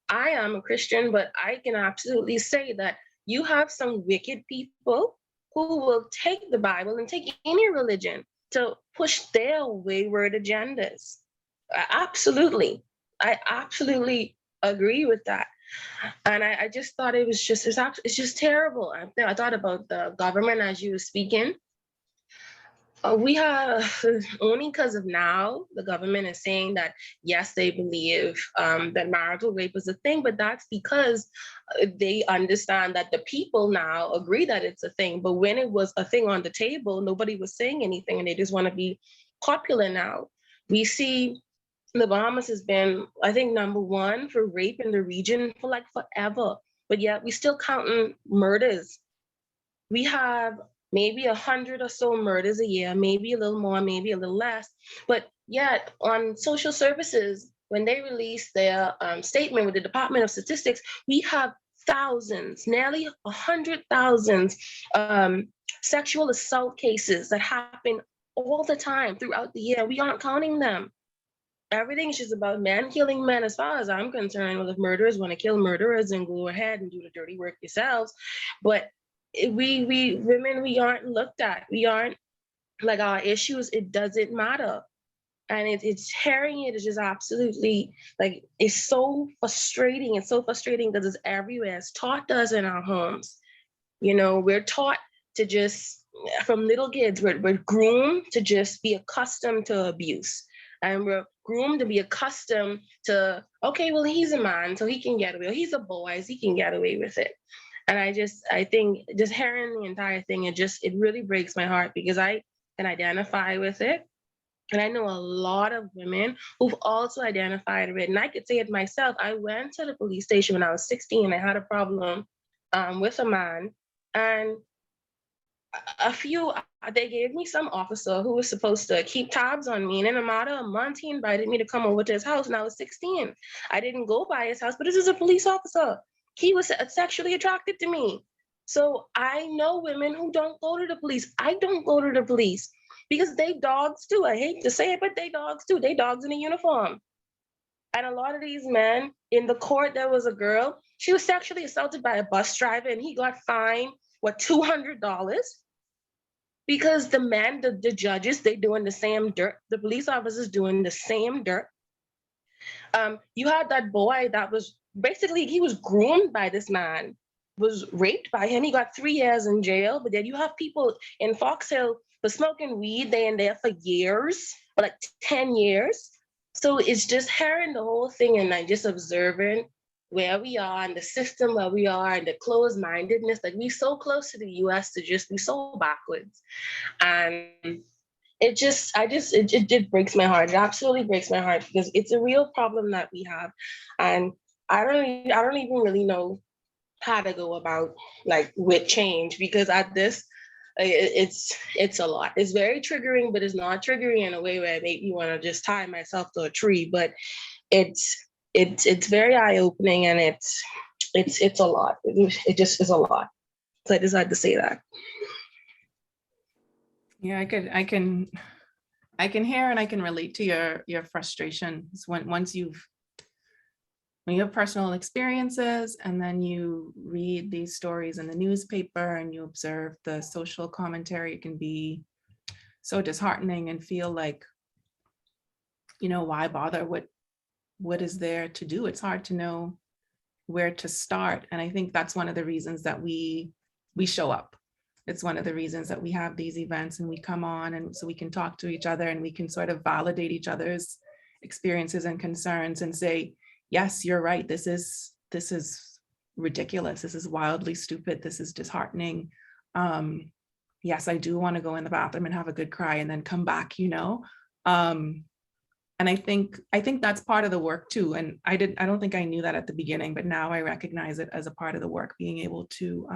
I am a Christian, but I can absolutely say that you have some wicked people who will take the Bible and take any religion to push their wayward agendas. Absolutely. I absolutely agree with that. And I just thought it's just terrible. I thought about the government as you were speaking. We have, only because of now, the government is saying that, yes, they believe that marital rape is a thing, but that's because they understand that the people now agree that it's a thing. But when it was a thing on the table, nobody was saying anything, and they just want to be popular now. We see the Bahamas has been, I think, #1 for rape in the region for like forever, but yet we still counting murders. We have maybe 100 or so murders a year, maybe a little more, maybe a little less. But yet on social services, when they release their statement with the Department of Statistics, we have thousands, nearly 100,000 sexual assault cases that happen all the time throughout the year. We aren't counting them. Everything's just about men killing men, as far as I'm concerned. Well, if murderers want to kill murderers, then go ahead and do the dirty work yourselves. But we women, we aren't looked at. We aren't, like, our issues, it doesn't matter. And it's hearing it is just absolutely, like, it's so frustrating. It's so frustrating because it's everywhere. It's taught us in our homes. We're taught to just, from little kids, we're groomed to just be accustomed to abuse. And we're groomed to be accustomed to, okay, well, he's a man, so he can get away. He's a boy, so he can get away with it. And I think just hearing the entire thing, it really breaks my heart because I can identify with it. And I know a lot of women who've also identified with it. And I could say it myself. I went to the police station when I was 16. I had a problem with a man. And they gave me some officer who was supposed to keep tabs on me. And in a matter of a month, he invited me to come over to his house and I was 16. I didn't go by his house, but this is a police officer. He was sexually attracted to me. So I know women who don't go to the police. I don't go to the police because they dogs too. I hate to say it, but they dogs too. They dogs in a uniform. And a lot of these men, in the court, there was a girl, she was sexually assaulted by a bus driver and he got fined, $200? Because the men, the judges, they doing the same dirt. The police officers doing the same dirt. You had that boy that was basically, he was groomed by this man, was raped by him. He got 3 years in jail. But then you have people in Fox Hill for smoking weed, they in there for years, for like 10 years. So it's just hearing the whole thing and like just observing where we are and the system where we are and the closed-mindedness. Like, we're so close to the US to just be so backwards. And it breaks my heart. It absolutely breaks my heart because it's a real problem that we have. And I don't even really know how to go about, like, with change, because at this It's a lot. It's very triggering, but it's not triggering in a way where it make me want to just tie myself to a tree. But it's very eye-opening, and it's a lot. It just is a lot. So I decided to say that.
Yeah, I can hear and I can relate to your frustrations when you have personal experiences and then you read these stories in the newspaper and you observe the social commentary. It can be so disheartening and feel like, why bother? What is there to do? It's hard to know where to start. And I think that's one of the reasons that we show up. It's one of the reasons that we have these events and we come on, and so we can talk to each other and we can sort of validate each other's experiences and concerns and say, yes, you're right. This is ridiculous. This is wildly stupid. This is disheartening. Yes, I do want to go in the bathroom and have a good cry and then come back, And I think that's part of the work too. And I don't think I knew that at the beginning, but now I recognize it as a part of the work, being able to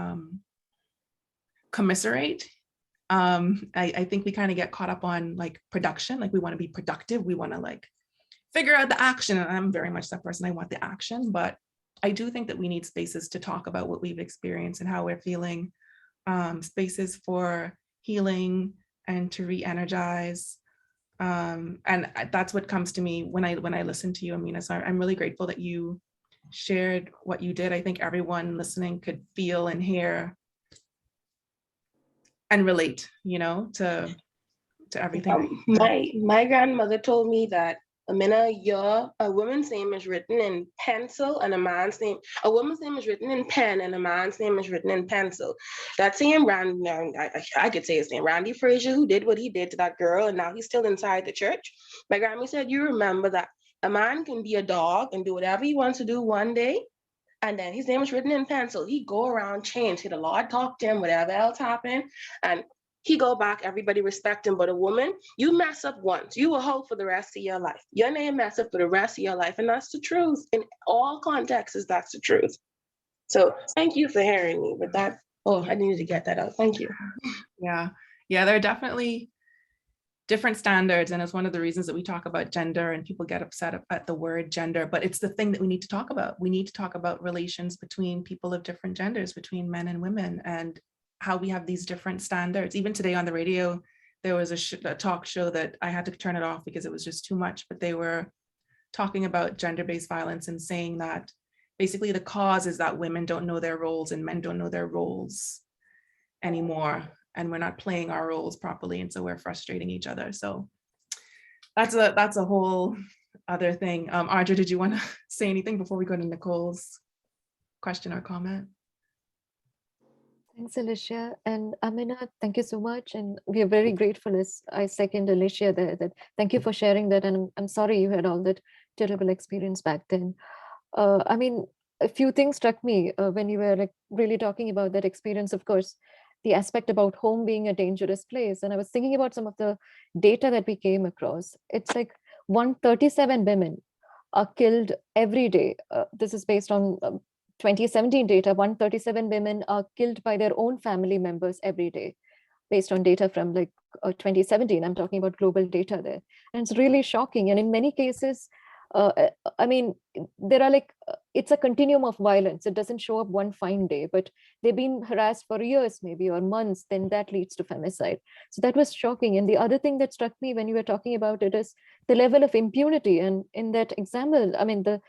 commiserate. I think we kind of get caught up on like production, like we want to be productive. We want to like figure out the action. And I'm very much that person. I want the action, but I do think that we need spaces to talk about what we've experienced and how we're feeling, spaces for healing and to re-energize. And that's what comes to me when I listen to you, Amina. So I'm really grateful that you shared what you did. I think everyone listening could feel and hear and relate, to everything.
My grandmother told me that, Amina, a woman's name is written in pencil and a woman's name is written in pen and a man's name is written in pencil. That same I could say his name, Randy Frazier, who did what he did to that girl, and now he's still inside the church. My grandma said, you remember that a man can be a dog and do whatever he wants to do one day, and then his name is written in pencil. He go around change. The Lord talk to him, whatever else happened, and he go back, everybody respect him. But a woman, you mess up once, you will hold for the rest of your life. Your name mess up for the rest of your life. And that's the truth. In all contexts, that's the truth. So thank you for hearing me with that. Oh, I needed to get that out. Thank you.
Yeah, there are definitely different standards. And it's one of the reasons that we talk about gender and people get upset at the word gender, but it's the thing that we need to talk about. We need to talk about relations between people of different genders, between men and women, and how we have these different standards. Even today on the radio, there was a talk show that I had to turn it off because it was just too much, but they were talking about gender-based violence and saying that basically the cause is that women don't know their roles and men don't know their roles anymore. And we're not playing our roles properly. And so we're frustrating each other. So that's a whole other thing. Ardra, did you want to say anything before we go to Nicole's question or comment?
Thanks, Alicia. And Amina, thank you so much. And we are very grateful, as I second Alicia there, that thank you for sharing that. And I'm sorry you had all that terrible experience back then. I mean, a few things struck me when you were like really talking about that experience. Of course, the aspect about home being a dangerous place. And I was thinking about some of the data that we came across. It's like 137 women are killed every day. This is based on 2017 data. 137 women are killed by their own family members every day, based on data from like 2017. I'm talking about global data there. And it's really shocking. And in many cases, I mean, there are like, it's a continuum of violence. It doesn't show up one fine day, but they've been harassed for years, maybe, or months, then that leads to femicide. So that was shocking. And the other thing that struck me when you were talking about it is the level of impunity. And in that example, I mean, the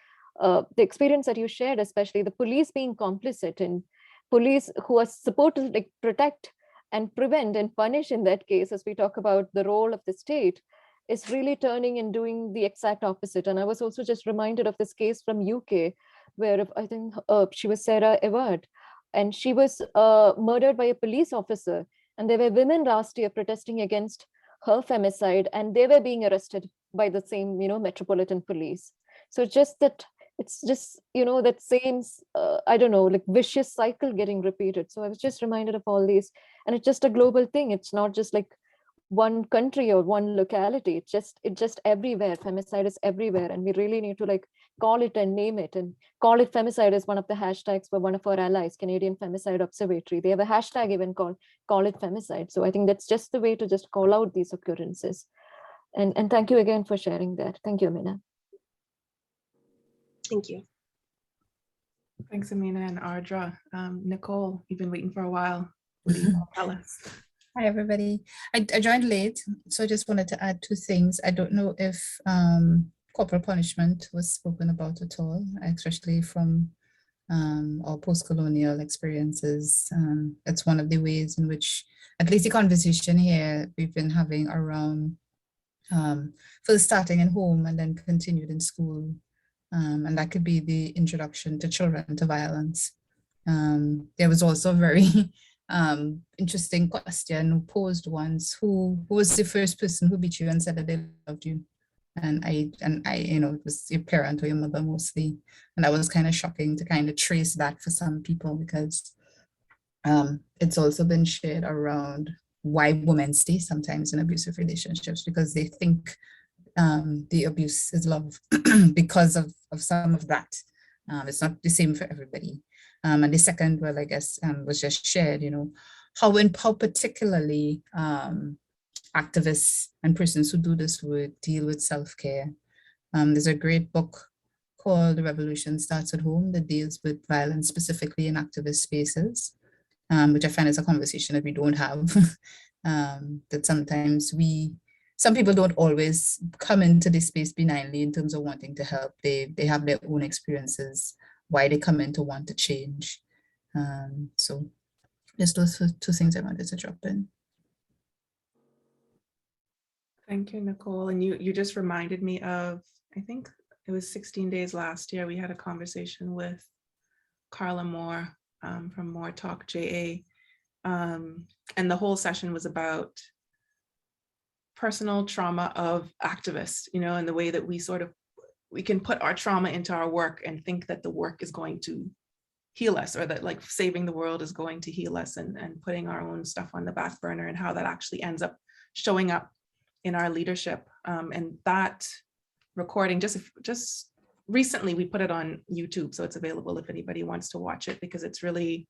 experience that you shared, especially the police being complicit, and police who are supposed to like protect and prevent and punish in that case, as we talk about the role of the state, is really turning and doing the exact opposite. And I was also just reminded of this case from UK, where I think she was Sarah Everard, and she was murdered by a police officer. And there were women last year protesting against her femicide, and they were being arrested by the same, Metropolitan Police. So just that, it's just, that same, I don't know, like vicious cycle getting repeated. So I was just reminded of all these, and it's just a global thing. It's not just like one country or one locality. It's just everywhere. Femicide is everywhere, and we really need to like call it and name it, and call it femicide is one of the hashtags for one of our allies, Canadian Femicide Observatory. They have a hashtag even called call it femicide. So I think that's just the way to just call out these occurrences. And thank you again for sharing that. Thank you, Amina.
Thank you.
Thanks, Amina and Ardra. Nicole, you've been waiting for a while. What do you want to tell us?
Hi, everybody. I joined late, so I just wanted to add two things. I don't know if corporal punishment was spoken about at all, especially from our post-colonial experiences. It's one of the ways in which, at least the conversation here we've been having around first starting in home and then continued in school. And that could be the introduction to children to violence. There was also a very interesting question posed once: who was the first person who beat you and said that they loved you? And I, you know, it was your parent or your mother mostly. And that was kind of shocking to kind of trace that for some people, because it's also been shared around why women stay sometimes in abusive relationships, because they think the abuse is love because of some of that. It's not the same for everybody. And the second, well, I guess, was just shared, you know, how particularly activists and persons who do this work deal with self-care. There's a great book called The Revolution Starts at Home that deals with violence specifically in activist spaces, which I find is a conversation that we don't have, that sometimes some people don't always come into this space benignly in terms of wanting to help. They have their own experiences, why they come in to want to change. So just those two things I wanted to drop in.
Thank you, Nicole. And you just reminded me of, I think it was 16 days last year, we had a conversation with Carla Moore from More Talk JA. And the whole session was about personal trauma of activists, you know, and the way that we can put our trauma into our work and think that the work is going to heal us, or that like saving the world is going to heal us, and putting our own stuff on the back burner, and how that actually ends up showing up in our leadership. And that recording, just recently we put it on YouTube, so it's available if anybody wants to watch it, because it's really,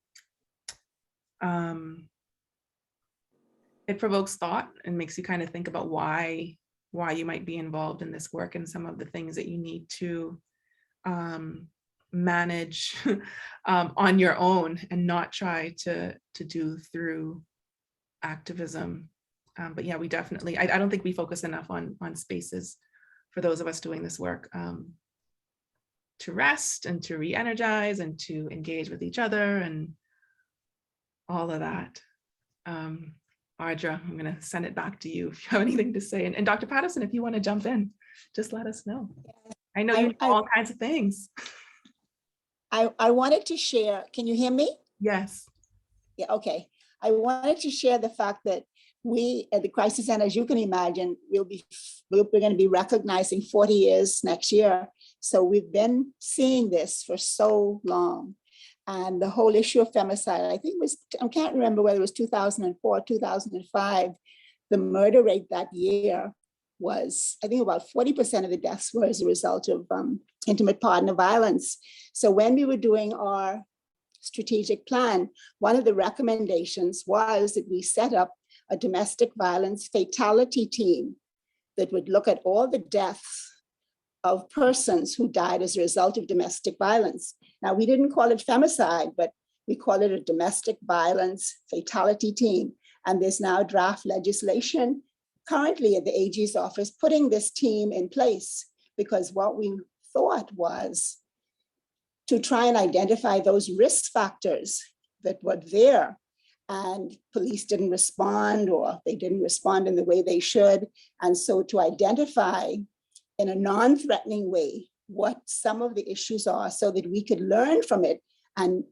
it provokes thought and makes you kind of think about why you might be involved in this work, and some of the things that you need to manage on your own, and not try to do through activism. But yeah, we definitely, I don't think we focus enough on spaces for those of us doing this work, to rest and to re-energize and to engage with each other and all of that. Ardra, I'm going to send it back to you if you have anything to say. And Dr. Patterson, if you want to jump in, just let us know. I know you know all kinds of things.
I wanted to share, can you hear me?
Yes.
Yeah, okay. I wanted to share the fact that we at the Crisis Center, as you can imagine, we're going to be recognizing 40 years next year. So we've been seeing this for so long. And the whole issue of femicide, I think it was, I can't remember whether it was 2004, 2005, the murder rate that year was, I think about 40% of the deaths were as a result of intimate partner violence. So when we were doing our strategic plan, one of the recommendations was that we set up a domestic violence fatality team that would look at all the deaths of persons who died as a result of domestic violence. Now, we didn't call it femicide, but we call it a domestic violence fatality team. And there's now draft legislation currently at the AG's office putting this team in place, because what we thought was to try and identify those risk factors that were there, and police didn't respond, or they didn't respond in the way they should. And so to identify in a non-threatening way what some of the issues are, so that we could learn from it and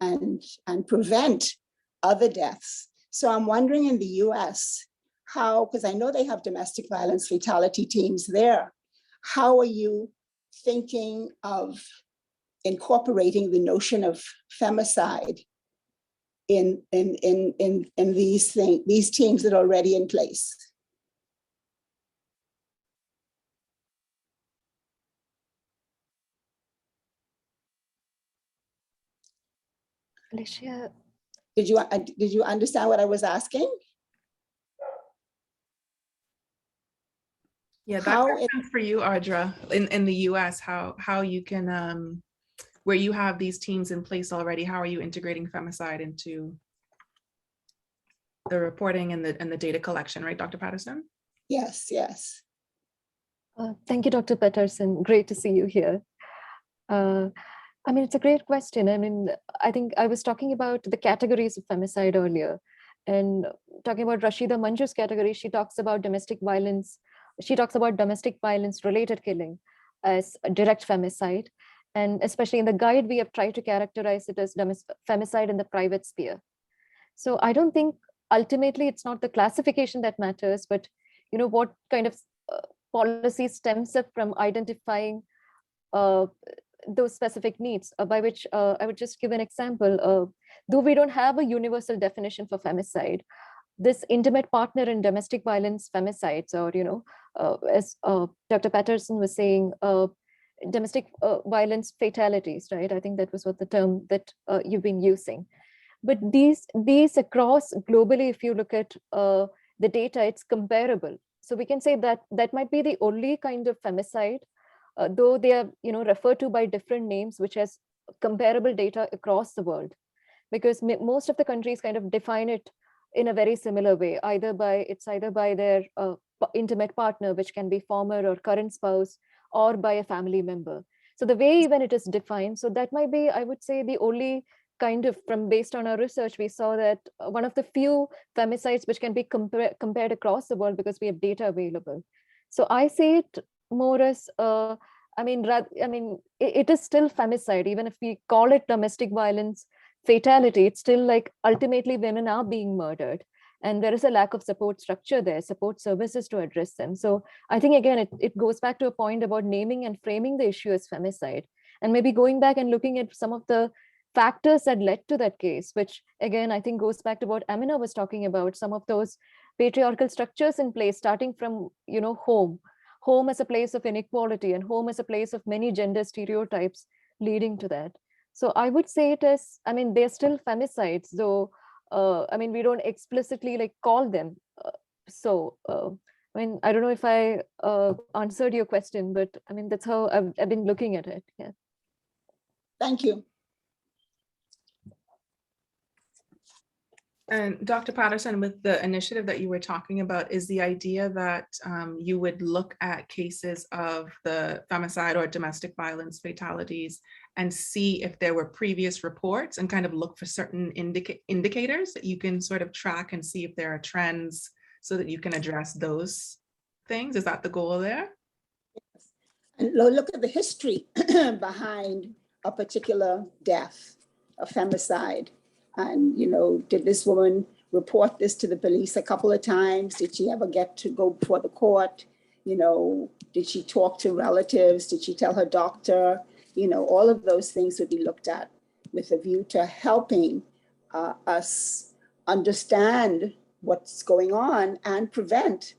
prevent other deaths. So I'm wondering in the US, how, because I know they have domestic violence fatality teams there, how are you thinking of incorporating the notion of femicide in these teams that are already in place?
Alicia,
Did you understand what I was asking?
Yeah, that
How
question for you, Ardra, in the US, how you can, where you have these teams in place already, how are you integrating femicide into the reporting and the data collection, right, Dr. Patterson?
Yes, yes.
thank you, Dr. Patterson. Great to see you here. I mean, it's a great question. I mean, I think I was talking about the categories of femicide earlier, and talking about Rashida Manjur's category, she talks about domestic violence. She talks about domestic violence related killing as a direct femicide. And especially in the guide, we have tried to characterize it as femicide in the private sphere. So I don't think ultimately it's not the classification that matters, but what kind of policy stems up from identifying those specific needs, by which I would just give an example. Though we don't have a universal definition for femicide, this intimate partner in domestic violence femicides, or as Dr. Patterson was saying, domestic violence fatalities, right? I think that was what the term that you've been using. But these across globally, if you look at the data, it's comparable. So we can say that that might be the only kind of femicide, though they are referred to by different names, which has comparable data across the world, because most of the countries kind of define it in a very similar way, either by their intimate partner, which can be former or current spouse, or by a family member. So the way even it is defined, so that might be, I would say, the only kind of, from based on our research, we saw that one of the few femicides which can be compared across the world because we have data available. So I say it more as it is still femicide, even if we call it domestic violence fatality. It's still like ultimately women are being murdered, and there is a lack of support structure there, support services to address them. So I think again it goes back to a point about naming and framing the issue as femicide, and maybe going back and looking at some of the factors that led to that case, which again I think goes back to what Amina was talking about, some of those patriarchal structures in place, starting from home as a place of inequality, and home as a place of many gender stereotypes leading to that. So I would say it as, they're still femicides, though we don't explicitly like call them. I don't know if I answered your question, but that's how I've been looking at it. Yeah.
Thank you.
And Dr. Patterson, with the initiative that you were talking about, is the idea that you would look at cases of the femicide or domestic violence fatalities and see if there were previous reports, and kind of look for certain indicators that you can sort of track and see if there are trends so that you can address those things? Is that the goal there?
And look at the history behind a particular death, a femicide. And, did this woman report this to the police a couple of times? Did she ever get to go before the court? Did she talk to relatives? Did she tell her doctor? All of those things would be looked at with a view to helping us understand what's going on and prevent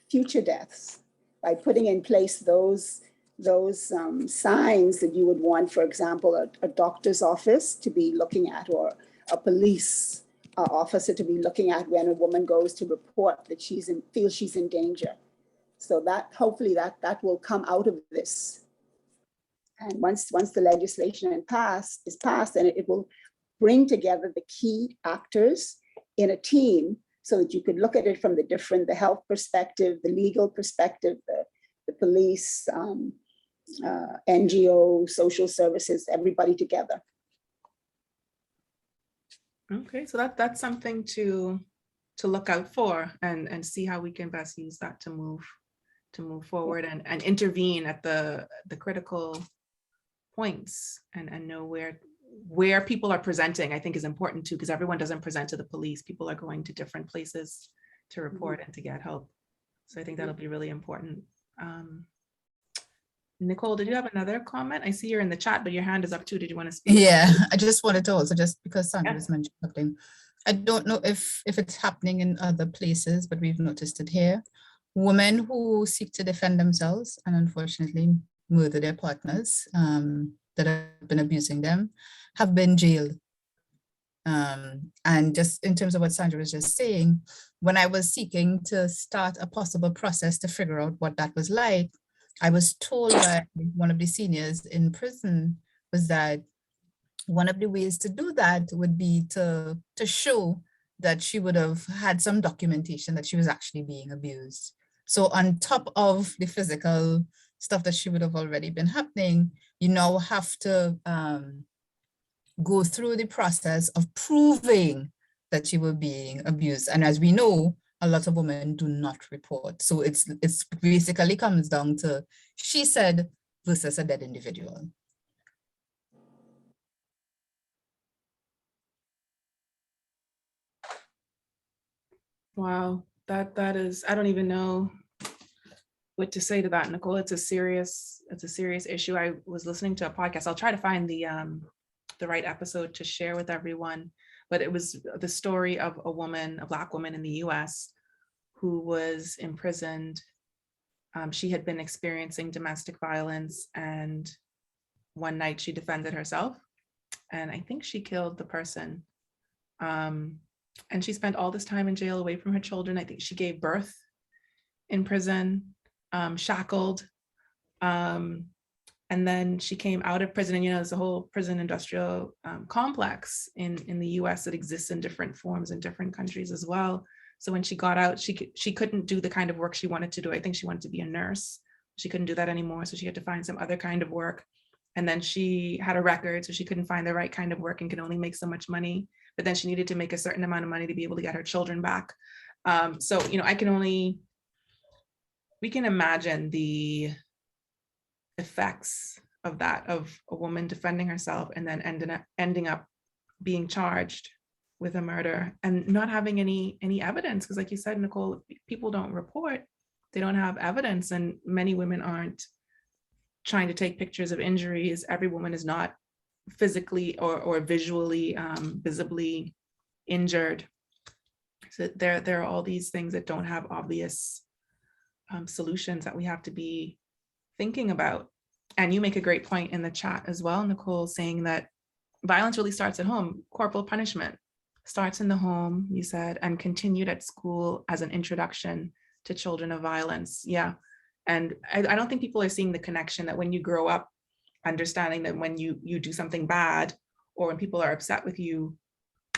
future deaths by putting in place those signs that you would want, for example, a doctor's office to be looking at, or a police officer to be looking at when a woman goes to report that feels she's in danger. So that hopefully that will come out of this. And once the legislation is passed, then it will bring together the key actors in a team, so that you could look at it from the health perspective, the legal perspective, the police, NGO, social services, everybody together.
Okay, so that's something to look out for, and see how we can best use that to move forward and intervene at the critical points, and know where people are presenting, I think is important too, because everyone doesn't present to the police. People are going to different places to report and to get help. So I think that'll be really important. Nicole, did you have another comment? I see you're in the chat, but your hand is up too. Did you want to speak?
Yeah, I just wanted to also, just because Sandra was mentioning something, I don't know if it's happening in other places, but we've noticed it here. Women who seek to defend themselves and unfortunately murder their partners that have been abusing them have been jailed And just in terms of what Sandra was just saying, when I was seeking to start a possible process to figure out what that was like, I was told by one of the seniors in prison was that one of the ways to do that would be to show that she would have had some documentation that she was actually being abused. So on top of the physical stuff that she would have already been happening, you now have to go through the process of proving that you were being abused. And as we know, a lot of women do not report. So it's basically comes down to she said versus a dead individual.
Wow, that is, I don't even know what to say to that, Nicole. It's a serious issue. I was listening to a podcast. I'll try to find the right episode to share with everyone, but it was the story of a woman, a Black woman in the US who was imprisoned. She had been experiencing domestic violence, and one night she defended herself, and I think she killed the person. And she spent all this time in jail away from her children. I think she gave birth in prison, shackled. And then she came out of prison, and there's a whole prison industrial complex in the US that exists in different forms in different countries as well. So when she got out, she couldn't do the kind of work she wanted to do. I think she wanted to be a nurse. She couldn't do that anymore, so she had to find some other kind of work. And then she had a record, so she couldn't find the right kind of work and could only make so much money. But then she needed to make a certain amount of money to be able to get her children back. So we can imagine the effects of that, of a woman defending herself and then ending up being charged with a murder and not having any evidence. Because like you said, Nicole, people don't report, they don't have evidence, and many women aren't trying to take pictures of injuries. Every woman is not physically or visually, visibly injured. So there are all these things that don't have obvious solutions that we have to be thinking about. And you make a great point in the chat as well, Nicole, saying that violence really starts at home. Corporal punishment starts in the home, you said, and continued at school as an introduction to children of violence. Yeah. And I don't think people are seeing the connection that when you grow up understanding that when you do something bad, or when people are upset with you,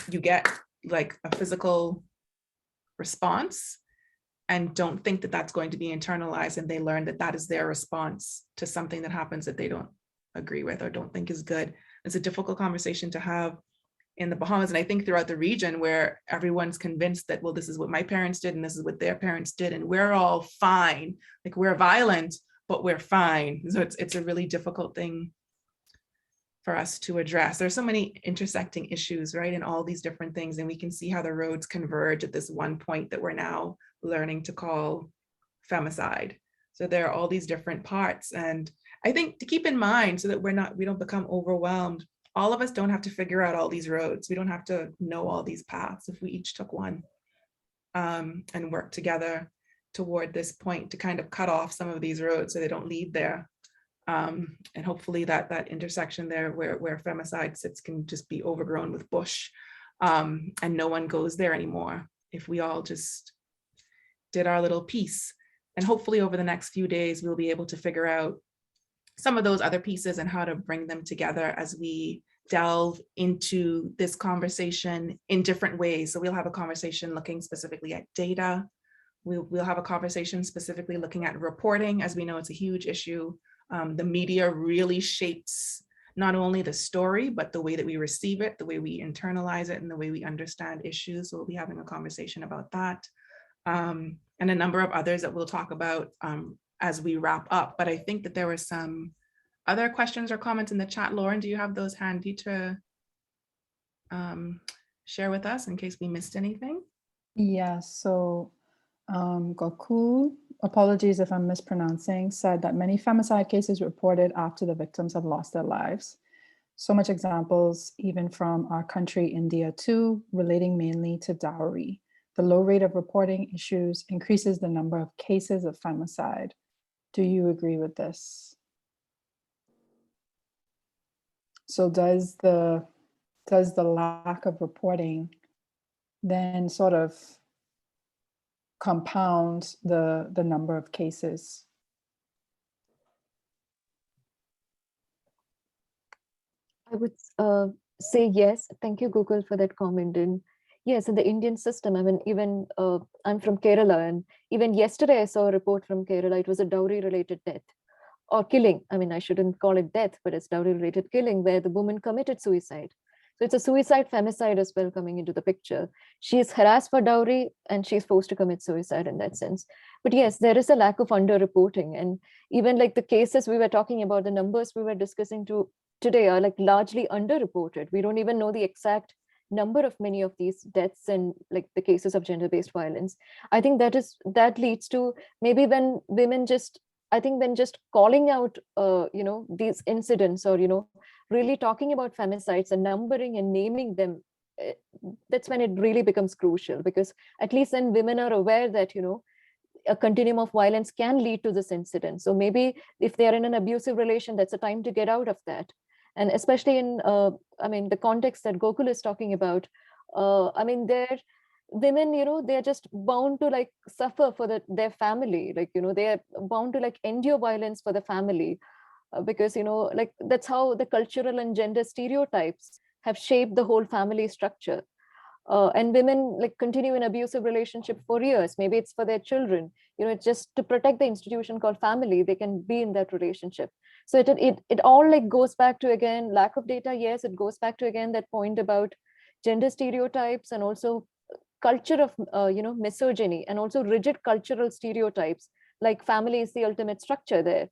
you get like a physical response, and don't think that that's going to be internalized, and they learn that that is their response to something that happens that they don't agree with or don't think is good. It's a difficult conversation to have in the Bahamas, and I think throughout the region, where everyone's convinced that, well, this is what my parents did and this is what their parents did, and we're all fine. Like, we're violent, but we're fine. So it's a really difficult thing for us to address. There's so many intersecting issues, right, in all these different things, and we can see how the roads converge at this one point that we're now learning to call femicide. So there are all these different parts, and I think to keep in mind, so that we don't become overwhelmed, all of us don't have to figure out all these roads. We don't have to know all these paths. If we each took one and worked together toward this point to kind of cut off some of these roads so they don't lead there. And hopefully that intersection there where femicide sits can just be overgrown with bush, and no one goes there anymore if we all just did our little piece. And hopefully over the next few days, we'll be able to figure out some of those other pieces and how to bring them together as we delve into this conversation in different ways. So we'll have a conversation looking specifically at data. We'll have a conversation specifically looking at reporting. As we know, it's a huge issue. The media really shapes not only the story, but the way that we receive it, the way we internalize it, and the way we understand issues. So we'll be having a conversation about that. And a number of others that we'll talk about as we wrap up. But I think that there were some other questions or comments in the chat. Lauren, do you have those handy to share with us in case we missed anything?
Yeah, so Gokul, apologies if I'm mispronouncing, said that many femicide cases reported after the victims have lost their lives. So much examples, even from our country, India too, relating mainly to dowry. The low rate of reporting issues increases the number of cases of femicide. Do you agree with this? So does the does the lack of reporting then sort of compound the number of cases?
I would say yes. Thank you, Google, for that comment. And yes, in the Indian system, I mean, even I'm from Kerala, and even yesterday I saw a report from Kerala. It was a dowry-related death or killing. I mean, I shouldn't call it death, but it's dowry-related killing where the woman committed suicide. So it's a suicide femicide as well coming into the picture. She is harassed for dowry and she's forced to commit suicide in that sense. But yes, there is a lack of underreporting. And even like the cases we were talking about, the numbers we were discussing today are like largely underreported. We don't even know the exact number of many of these deaths and like the cases of gender-based violence. I think that leads to maybe when women just, I think when just calling out, these incidents or, really talking about femicides and numbering and naming them, that's when it really becomes crucial, because at least then women are aware that, a continuum of violence can lead to this incident. So maybe if they are in an abusive relation, that's a time to get out of that. And especially in, the context that Gokul is talking about, they're women, they're just bound to like suffer for their family. Like, they are bound to like endure violence for the family because, like that's how the cultural and gender stereotypes have shaped the whole family structure. And women like continue in abusive relationship for years. Maybe it's for their children, it's just to protect the institution called family, they can be in that relationship. So it all like goes back to, again, lack of data. Yes, it goes back to, again, that point about gender stereotypes and also culture of, misogyny, and also rigid cultural stereotypes, like family is the ultimate structure there.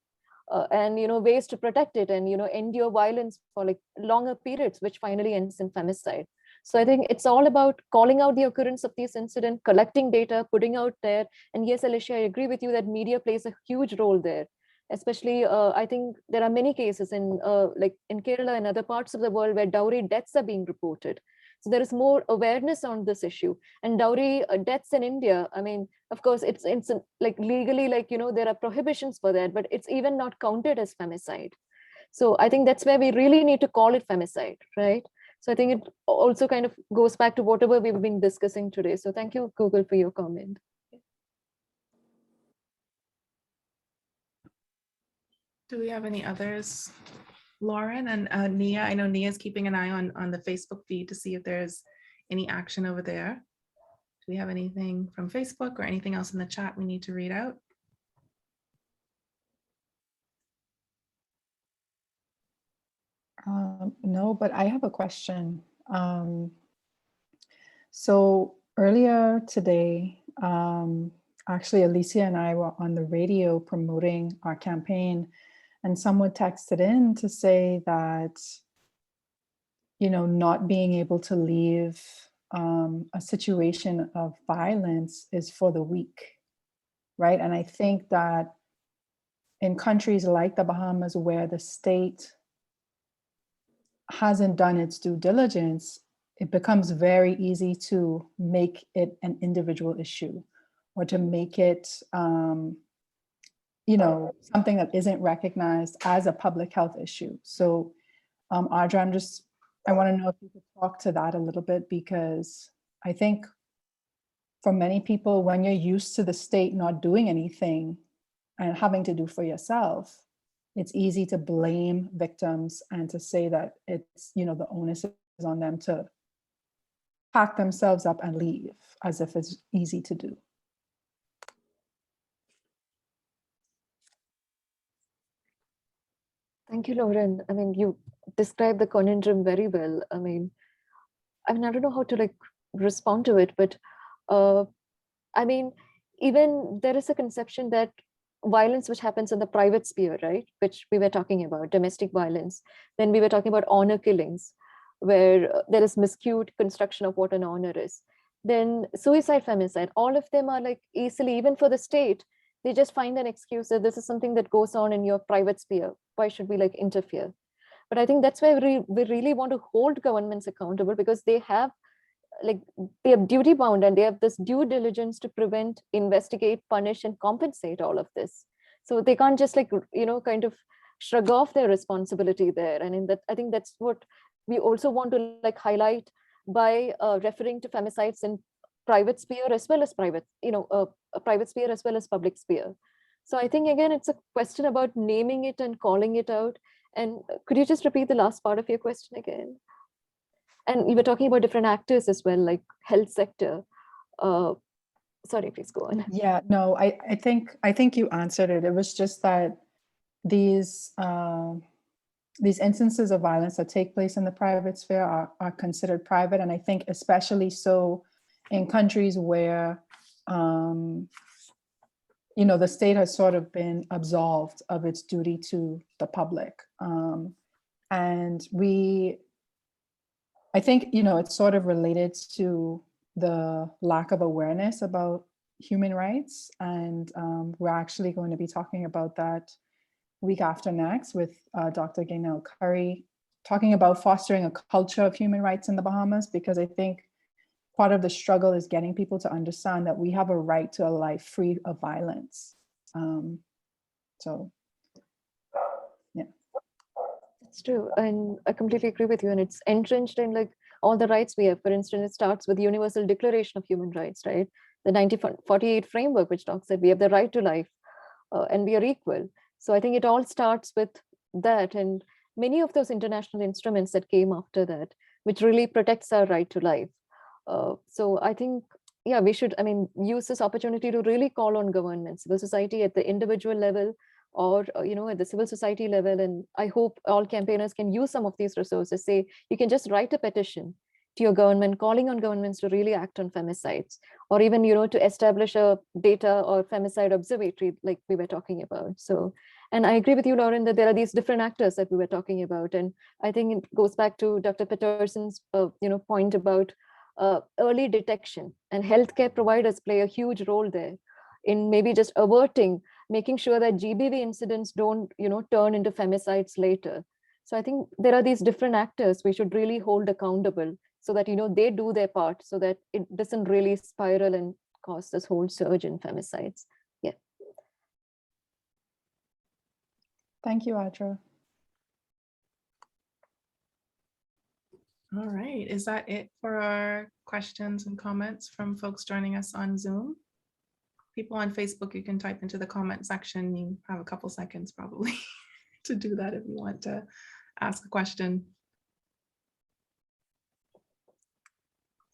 And, ways to protect it and, endure violence for like longer periods, which finally ends in femicide. So I think it's all about calling out the occurrence of these incidents, collecting data, putting out there. And yes, Alicia, I agree with you that media plays a huge role there. Especially, I think there are many cases in Kerala and other parts of the world where dowry deaths are being reported. So there is more awareness on this issue. And dowry deaths in India, I mean, of course, it's like legally, like, there are prohibitions for that, but it's even not counted as femicide. So I think that's where we really need to call it femicide, right? So I think it also kind of goes back to whatever we've been discussing today. So thank you, Google, for your comment.
Do we have any others? Lauren and Nia, I know Nia's keeping an eye on the Facebook feed to see if there's any action over there. Do we have anything from Facebook or anything else in the chat we need to read out?
No, but I have a question. So earlier today, actually Alicia and I were on the radio promoting our campaign, and someone texted in to say that, not being able to leave a situation of violence is for the weak, right? And I think that in countries like the Bahamas, where the state hasn't done its due diligence, it becomes very easy to make it an individual issue, or to make it, something that isn't recognized as a public health issue. So, Ardra, I want to know if you could talk to that a little bit, because I think for many people, when you're used to the state not doing anything and having to do for yourself, it's easy to blame victims and to say that it's, the onus is on them to pack themselves up and leave, as if it's easy to do.
Thank you, Lauren. I mean, you described the conundrum very well. I mean, I don't know how to like respond to it, but even there is a conception that violence which happens in the private sphere, right, which we were talking about, domestic violence, then we were talking about honor killings, where there is miscued construction of what an honor is, then suicide, femicide, all of them are like easily, even for the state, they just find an excuse that this is something that goes on in your private sphere, why should we like interfere? But I think that's where we really want to hold governments accountable, because they have duty bound and they have this due diligence to prevent, investigate, punish, and compensate all of this. So they can't just kind of shrug off their responsibility there. And I think that's what we also want to like highlight by referring to femicides in private sphere as well as private, a private sphere as well as public sphere. So I think, again, it's a question about naming it and calling it out. And could you just repeat the last part of your question again? And you were talking about different actors as well, like health sector. Sorry, please go on.
Yeah, no, I think you answered it. It was just that these instances of violence that take place in the private sphere are considered private. And I think especially so in countries where, the state has sort of been absolved of its duty to the public. And I think, it's sort of related to the lack of awareness about human rights. And we're actually going to be talking about that week after next with Dr. Gaynell Curry, talking about fostering a culture of human rights in the Bahamas, because I think part of the struggle is getting people to understand that we have a right to a life free of violence. So, yeah.
That's true. And I completely agree with you. And it's entrenched in like all the rights we have. For instance, it starts with the Universal Declaration of Human Rights, right? The 1948 framework, which talks that we have the right to life and we are equal. So I think it all starts with that. And many of those international instruments that came after that, which really protects our right to life. So I think, yeah, we should, use this opportunity to really call on government, civil society at the individual level, or, at the civil society level. And I hope all campaigners can use some of these resources. Say, you can just write a petition to your government, calling on governments to really act on femicides, or even, to establish a data or femicide observatory like we were talking about. So, and I agree with you, Lauren, that there are these different actors that we were talking about. And I think it goes back to Dr. Peterson's, point about early detection, and healthcare providers play a huge role there in maybe just averting, making sure that GBV incidents don't, turn into femicides later. So I think there are these different actors we should really hold accountable so that, they do their part so that it doesn't really spiral and cause this whole surge in femicides. Yeah.
Thank you, Ardra.
All right, is that it for our questions and comments from folks joining us on Zoom? People on Facebook, you can type into the comment section. You have a couple seconds probably to do that if you want to ask a question.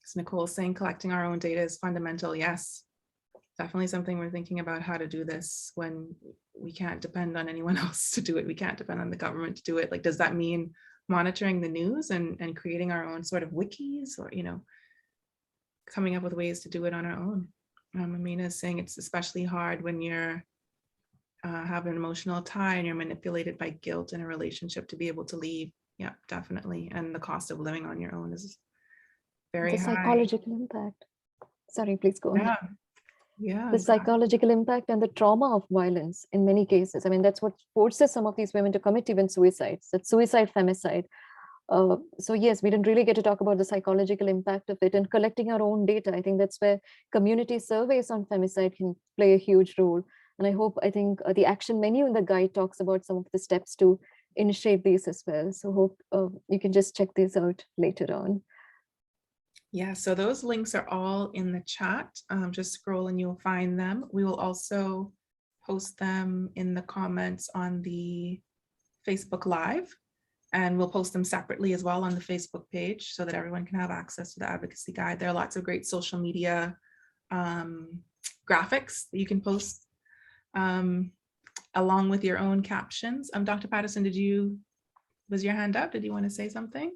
As Nicole saying, collecting our own data is fundamental. Yes, definitely something we're thinking about, how to do this when we can't depend on anyone else to do it. We can't depend on the government to do it. Like, does that mean monitoring the news and creating our own sort of wikis, or, coming up with ways to do it on our own? Amina is saying it's especially hard when you're have an emotional tie and you're manipulated by guilt in a relationship to be able to leave. Yeah, definitely. And the cost of living on your own is very high.
The psychological impact. Sorry, please go on.
Yeah.
The psychological impact and the trauma of violence in many cases. That's what forces some of these women to commit even suicides. That's suicide, femicide. So yes, we didn't really get to talk about the psychological impact of it, and collecting our own data. I think that's where community surveys on femicide can play a huge role. And I think the action menu in the guide talks about some of the steps to initiate these as well. So hope you can just check these out later on.
Yeah, so those links are all in the chat. Just scroll and you'll find them. We will also post them in the comments on the Facebook Live, and we'll post them separately as well on the Facebook page so that everyone can have access to the advocacy guide. There are lots of great social media graphics that you can post along with your own captions. Dr. Patterson, was your hand up? Did you want to say something?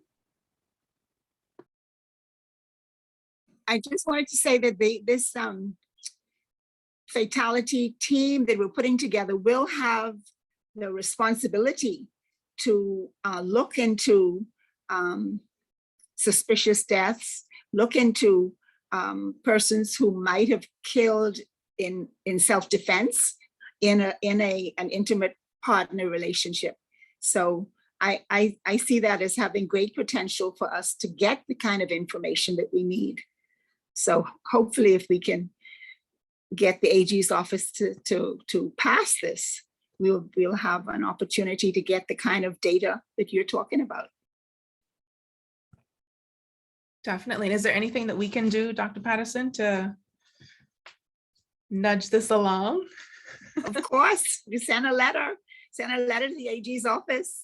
I just wanted to say that this fatality team that we're putting together will have the responsibility to look into suspicious deaths, look into persons who might have killed in self-defense in an intimate partner relationship. So I see that as having great potential for us to get the kind of information that we need. So hopefully if we can get the AG's office to pass this, we'll have an opportunity to get the kind of data that you're talking about.
Definitely. And is there anything that we can do, Dr. Patterson, to nudge this along?
Of course, you send a letter to the AG's office.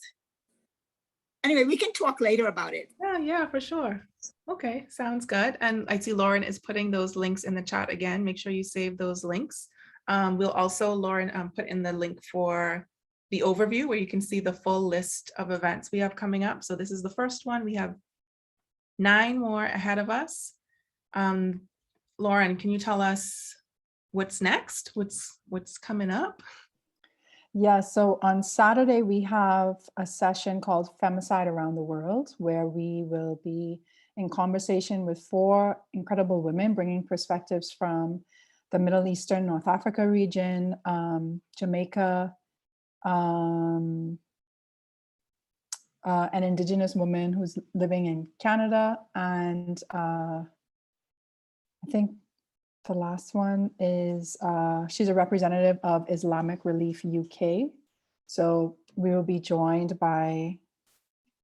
Anyway, we can talk later about it.
Yeah, for sure. Okay, sounds good. And I see Lauren is putting those links in the chat again. Make sure you save those links. We'll also, Lauren, put in the link for the overview where you can see the full list of events we have coming up. So this is the first one. We have 9 more ahead of us. Lauren, can you tell us what's next? What's coming up?
Yeah, so on Saturday, we have a session called Femicide Around the World, where we will be in conversation with 4 incredible women, bringing perspectives from the Middle Eastern, North Africa region, Jamaica, an Indigenous woman who's living in Canada, and I think the last one is, she's a representative of Islamic Relief UK. So we will be joined by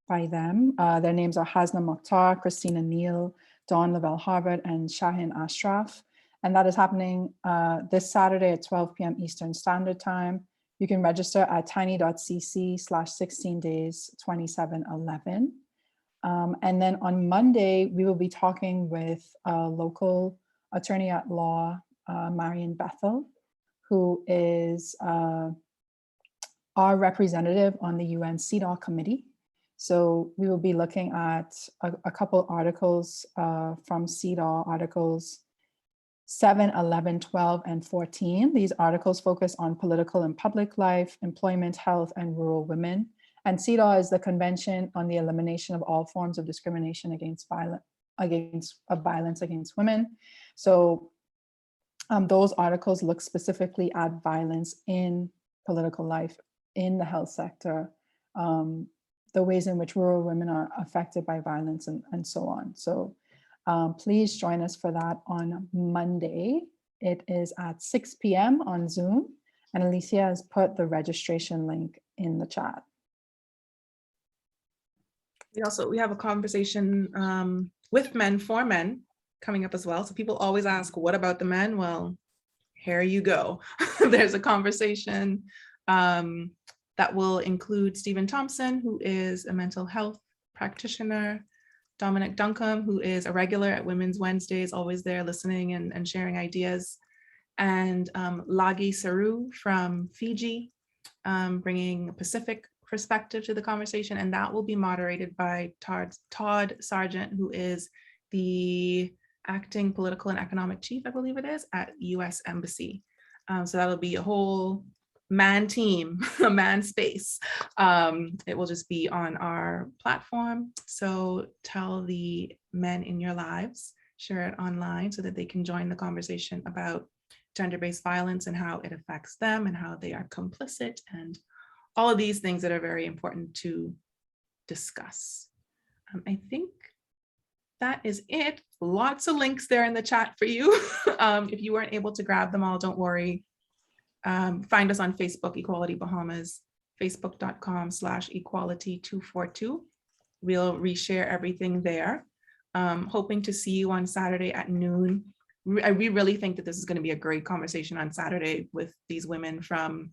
them. Their names are Hasna Mokhtar, Christina Neal, Dawn Lavelle Harvard, and Shahin Ashraf. And that is happening this Saturday at 12 p.m. Eastern Standard Time. You can register at tiny.cc/16days2711. And then on Monday, we will be talking with a local attorney at law, Marion Bethel, who is our representative on the UN CEDAW committee. So we will be looking at a couple articles from CEDAW, articles 7, 11, 12, and 14. These articles focus on political and public life, employment, health, and rural women. And CEDAW is the Convention on the Elimination of All Forms of Discrimination against Violence Against Women. So those articles look specifically at violence in political life, in the health sector, the ways in which rural women are affected by violence, and so on. So please join us for that on Monday. It is at 6 p.m. on Zoom, and Alicia has put the registration link in the chat.
We have a conversation with men for men coming up as well. So people always ask, what about the men? Well, here you go. There's a conversation that will include Stephen Thompson, who is a mental health practitioner, Dominic Duncombe, who is a regular at Women's Wednesdays, always there listening and sharing ideas, and Lagi Saru from Fiji, bringing a Pacific perspective to the conversation, and that will be moderated by Todd Sargent, who is the acting political and economic chief, I believe it is, at US Embassy. So that'll be a whole man team, a man space. It will just be on our platform. So tell the men in your lives, share it online so that they can join the conversation about gender-based violence and how it affects them and how they are complicit and all of these things that are very important to discuss. I think that is it. Lots of links there in the chat for you. If you weren't able to grab them all, don't worry. Find us on Facebook, Equality Bahamas, facebook.com/equality242. We'll reshare everything there. Hoping to see you on Saturday at noon. We really think that this is going to be a great conversation on Saturday with these women from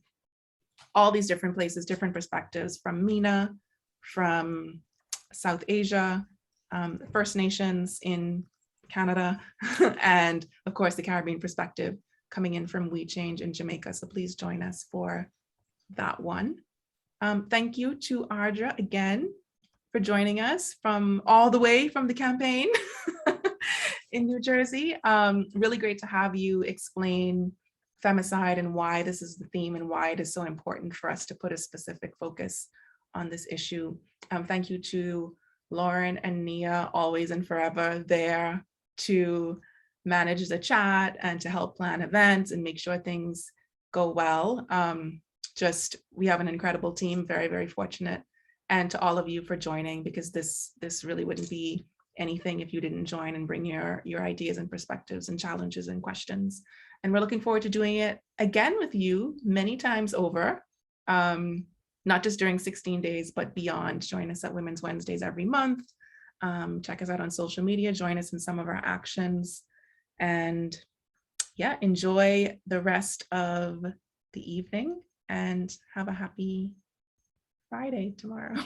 all these different places, different perspectives, from MENA, from South Asia, First Nations in Canada, and of course the Caribbean perspective coming in from We Change in Jamaica. So please join us for that one. Thank you to Ardra again for joining us from all the way from the campaign in New Jersey. Really great to have you explain femicide and why this is the theme and why it is so important for us to put a specific focus on this issue. Thank you to Lauren and Nia, always and forever there to manage the chat and to help plan events and make sure things go well. We have an incredible team, very, very fortunate. And to all of you for joining, because this really wouldn't be anything if you didn't join and bring your ideas and perspectives and challenges and questions. And we're looking forward to doing it again with you many times over, not just during 16 days, but beyond. Join us at Women's Wednesdays every month. Check us out on social media, join us in some of our actions, and yeah, enjoy the rest of the evening and have a happy Friday tomorrow.